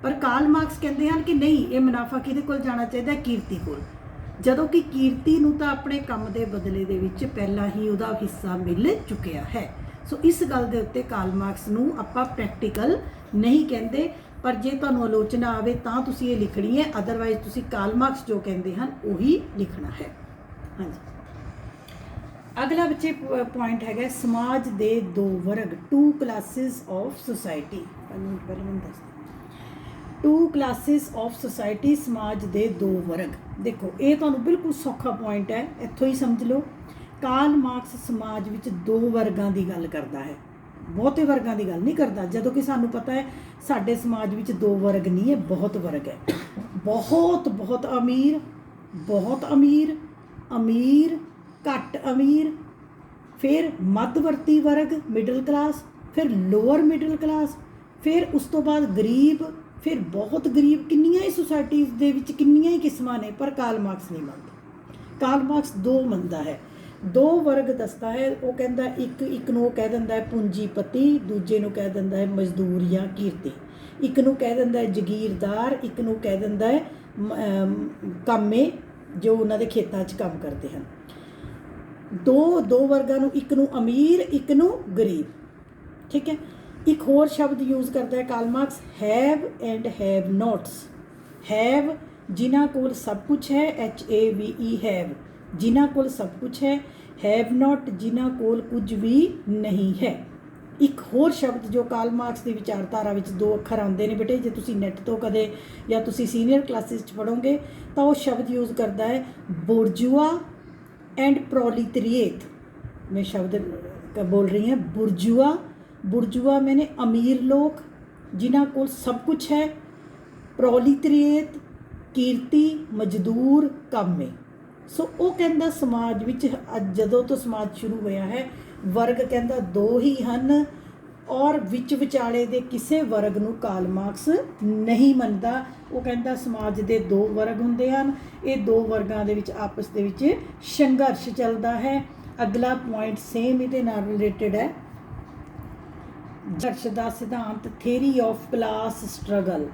ਪਰ ਕਾਰਲ ਮਾਰਕਸ ਕਹਿੰਦੇ ਹਨ ਕਿ ਨਹੀਂ, ਇਹ ਮੁਨਾਫਾ ਕਿਹਦੇ ਕੋਲ ਜਾਣਾ ਚਾਹੀਦਾ? ਕੀਰਤੀ ਕੋਲ। ਜਦੋਂ ਕਿ ਕੀਰਤੀ ਨੂੰ ਤਾਂ ਆਪਣੇ ਕੰਮ ਦੇ ਬਦਲੇ ਦੇ ਵਿੱਚ ਪਹਿਲਾਂ ਹੀ ਉਹਦਾ ਹਿੱਸਾ ਮਿਲ ਚੁੱਕਿਆ ਹੈ। ਸੋ ਇਸ ਗੱਲ ਦੇ ਉੱਤੇ ਕਾਰਲ ਮਾਰਕਸ ਨੂੰ ਆਪਾਂ ਪ੍ਰੈਕਟੀਕਲ ਨਹੀਂ ਕਹਿੰਦੇ, ਪਰ ਜੇ ਤੁਹਾਨੂੰ ਆਲੋਚਨਾ ਆਵੇ ਤਾਂ ਤੁਸੀਂ ਇਹ ਲਿਖਣੀ ਹੈ, ਅਦਰਵਾਈਜ਼ ਤੁਸੀਂ ਕਾਰਲ ਮਾਰਕਸ ਜੋ ਕਹਿੰਦੇ ਹਨ ਉਹੀ ਲਿਖਣਾ ਹੈ। ਹਾਂਜੀ, ਅਗਲਾ ਬੱਚੇ ਪੁਆਇੰਟ ਹੈਗਾ ਸਮਾਜ ਦੇ 2 ਵਰਗ, 2 classes of society. 2 classes of society, ਸਮਾਜ ਦੇ 2 ਵਰਗ। ਦੇਖੋ ਇਹ ਤੁਹਾਨੂੰ ਬਿਲਕੁਲ ਸੌਖਾ ਪੁਆਇੰਟ ਹੈ, ਇੱਥੋਂ ਹੀ ਸਮਝ ਲਓ। ਕਾਰਲ ਮਾਰਕਸ ਸਮਾਜ ਵਿੱਚ 2 ਵਰਗਾਂ ਦੀ ਗੱਲ ਕਰਦਾ ਹੈ, ਬਹੁਤੇ ਵਰਗਾਂ ਦੀ ਗੱਲ ਨਹੀਂ ਕਰਦਾ। ਜਦੋਂ ਕਿ ਸਾਨੂੰ ਪਤਾ ਹੈ ਸਾਡੇ ਸਮਾਜ ਵਿੱਚ 2 ਵਰਗ ਨਹੀਂ ਹੈ, ਬਹੁਤ ਵਰਗ ਹੈ। ਬਹੁਤ ਬਹੁਤ ਅਮੀਰ, ਬਹੁਤ ਅਮੀਰ, ਅਮੀਰ, ਘੱਟ ਅਮੀਰ, ਫਿਰ ਮੱਧਵਰਤੀ ਵਰਗ ਮਿਡਲ ਕਲਾਸ, ਫਿਰ ਲੋਅਰ ਮਿਡਲ ਕਲਾਸ, ਫਿਰ ਉਸ ਤੋਂ ਬਾਅਦ ਗਰੀਬ, ਫਿਰ ਬਹੁਤ ਗਰੀਬ। ਕਿੰਨੀਆਂ ਹੀ ਸੁਸਾਇਟੀਜ਼ ਦੇ ਵਿੱਚ ਕਿੰਨੀਆਂ ਹੀ ਕਿਸਮਾਂ ਨੇ, ਪਰ ਕਾਰਲ ਮਾਰਕਸ ਨਹੀਂ ਮੰਨਦਾ। ਕਾਰਲ ਮਾਰਕਸ 2 ਮੰਨਦਾ ਹੈ, 2 ਵਰਗ ਦੱਸਦਾ ਹੈ। ਉਹ ਕਹਿੰਦਾ ਇੱਕ ਨੂੰ ਉਹ ਕਹਿ ਦਿੰਦਾ ਹੈ ਪੂੰਜੀਪਤੀ, ਦੂਜੇ ਨੂੰ ਕਹਿ ਦਿੰਦਾ ਹੈ ਮਜ਼ਦੂਰ ਜਾਂ ਕਿਰਤੀ। ਇੱਕ ਨੂੰ ਕਹਿ ਦਿੰਦਾ ਹੈ ਜਗੀਰਦਾਰ, ਇੱਕ ਨੂੰ ਕਹਿ ਦਿੰਦਾ ਹੈ ਕਾਮੇ ਜੋ ਉਹਨਾਂ ਦੇ ਖੇਤਾਂ 'ਚ ਕੰਮ ਕਰਦੇ ਹਨ। 2 ਵਰਗਾਂ ਨੂੰ, ਇੱਕ ਨੂੰ ਅਮੀਰ, ਇੱਕ ਨੂੰ ਗਰੀਬ, ਠੀਕ ਹੈ। एक होर शब्द यूज़ करता है Karl Marx, have and have nots. Have जिन्हां कोल सब कुछ है, HAVE हैव, जिन्हां कोल सब कुछ है। हैव नॉट जिन्हां कोल कुछ भी नहीं है। एक होर शब्द जो कार्ल मार्क्स की विचारधारा में 2 अखर आते हैं बेटे, जो तुसी नैट तो कदे या तुसी सीनियर क्लासिस पढ़ोगे तो वो शब्द यूज़ करता है बुर्जुआ एंड प्रोलिटरिएट। मैं शब्द बोल रही हूँ बुर्जुआ। बुर्जुआ मैंने अमीर लोग जिन्हां कोल सब कुछ है। प्रोलिटरिएट कीर्ति मजदूर काम है। सो वो कहता समाज विच जदों तो समाज शुरू होया है वर्ग कहता 2 ही हैं और विच विचाले दे किसी वर्ग नूं कार्ल मार्क्स नहीं मनता। वो कहता समाज के 2 वर्ग हुंदे हन, ये 2 वर्गां दे विच आपस दे विच संघर्ष चलता है। अगला पॉइंट सेम इहदे नाल रिलेटेड है, संघर्ष दा सिद्धांत, थेरी ऑफ क्लास स्ट्रगल।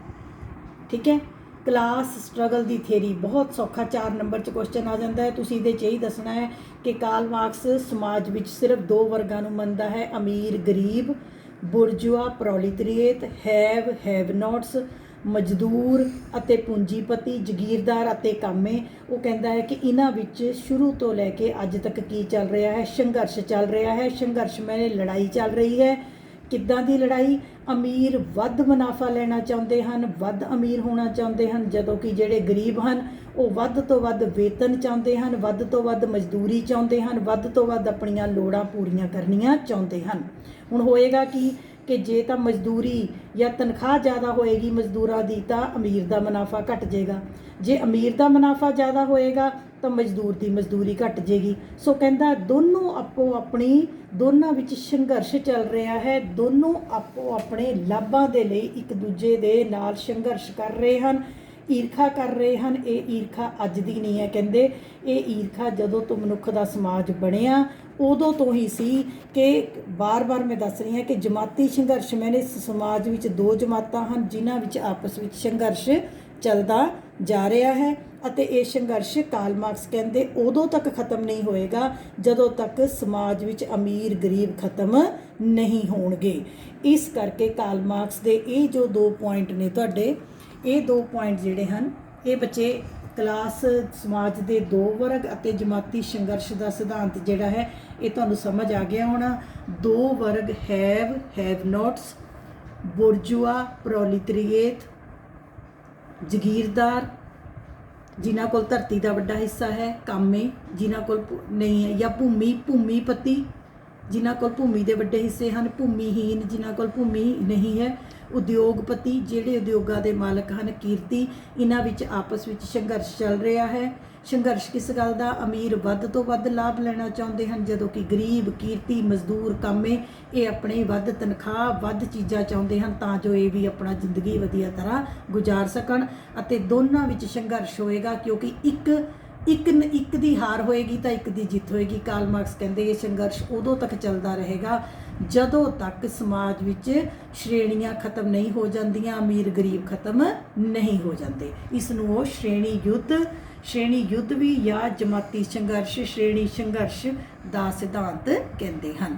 ठीक है, क्लास स्ट्रगल की थेरी बहुत सौखा 4 नंबर च क्वेश्चन आ जाता है। तुसीं इहदे च यही दसना है कि कार्ल मार्क्स समाज विच सिर्फ 2 वर्गां नूं मनदा है, अमीर गरीब, बुर्जुआ प्रोलिटरिएट, हैव नॉट्स मजदूर अते पूंजीपति, जगीरदार अते कामे। वो कहता है कि इन्हां विच शुरू तो लैके अज तक की चल रहा है, संघर्ष चल रहा है। संघर्ष मैंने लड़ाई चल रही है। किद्दां दी लड़ाई? अमीर वध मुनाफा लेना चाहते हैं, वध अमीर होना चाहते हैं, जदों कि जिहड़े गरीब हैं वो वध तो वध वेतन चाहते हैं, वध तो वध मजदूरी चाहते हैं, वध तो वध अपनियां लोड़ां पूरीआं करनियां चाहते हैं। हुण होएगा कि जे तां मजदूरी या तनख्वाह ज़्यादा होएगी मजदूरां दी तां अमीर दा मुनाफा घट जाएगा, जे अमीर दा मुनाफा ज़्यादा होएगा तो मजदूर की मजदूरी घट जाएगी। सो कहता दोनों आपो अपनी दोनों विच संघर्ष चल रहा है, दोनों आपो अपने लाभां दे लई एक दूजे दे नाल संघर्ष कर रहे हैं, ईरखा कर रहे हैं। ये ईरखा अज दी नहीं है, कहते ये ईरखा जदों तो मनुख दा समाज बनिया उदों तो ही सी। कि बार बार मैं दस रही हाँ कि जमाती संघर्ष मैंने समाज विच 2 जमातां हैं जिन्हां विच आपस विच संघर्ष चलता जा रहा है। अते ये संघर्ष कार्ल मार्क्स कहते उदों तक खत्म नहीं होएगा जदों तक समाज विच अमीर गरीब खत्म नहीं होणगे। इस करके कार्ल मार्क्स दे ये जो 2 पॉइंट ने तुहाडे, ये 2 पॉइंट जिहड़े हैं ये बच्चे क्लास समाज के 2 वर्ग अते जमाती संघर्ष का सिद्धांत जिहड़ा है ये तुहानूं समझ आ गया होना। 2 वर्ग हैव नॉट्स, बुर्जुआ प्रोलिटरिएट, जगीरदार जिन्हां कोल धरती का वड्डा हिस्सा है, कामे जिन्हां कोल नहीं है, या भूमीपति जिन्हां कोल भूमि के वड्डे हिस्से हैं, भूमिहीन जिन्हां कोल भूमि नहीं है, उद्योगपति जिहड़े उद्योगां दे मालक हैं, कीर्ति। इन्हां विच आपस विच संघर्ष चल रहा है। संघर्ष किस गल दा? अमीर वध तो वध लाभ लेना चाहते हैं, जदों कि गरीब कीर्ति मजदूर कामे ये अपने वध तनख्वाह वध चीज़ां चाहते हैं तां जो ये भी अपना जिंदगी वधिया तरह गुजार सकन। अते दोनों विच संघर्ष होएगा क्योंकि एक दी हार होएगी तो एक दी जित होएगी। कार्ल मार्क्स कहते ये संघर्ष उदों तक चलता रहेगा जदों तक समाज विच श्रेणियां खत्म नहीं हो जांदियां, अमीर गरीब खत्म नहीं हो जाते। इसनूं वो श्रेणी युद्ध भी या जमाती संघर्ष श्रेणी संघर्ष का सिद्धांत कहते हैं।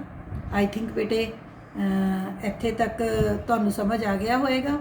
आई थिंक बेटे इत्थे तक तुहानूं समझ आ गया होएगा।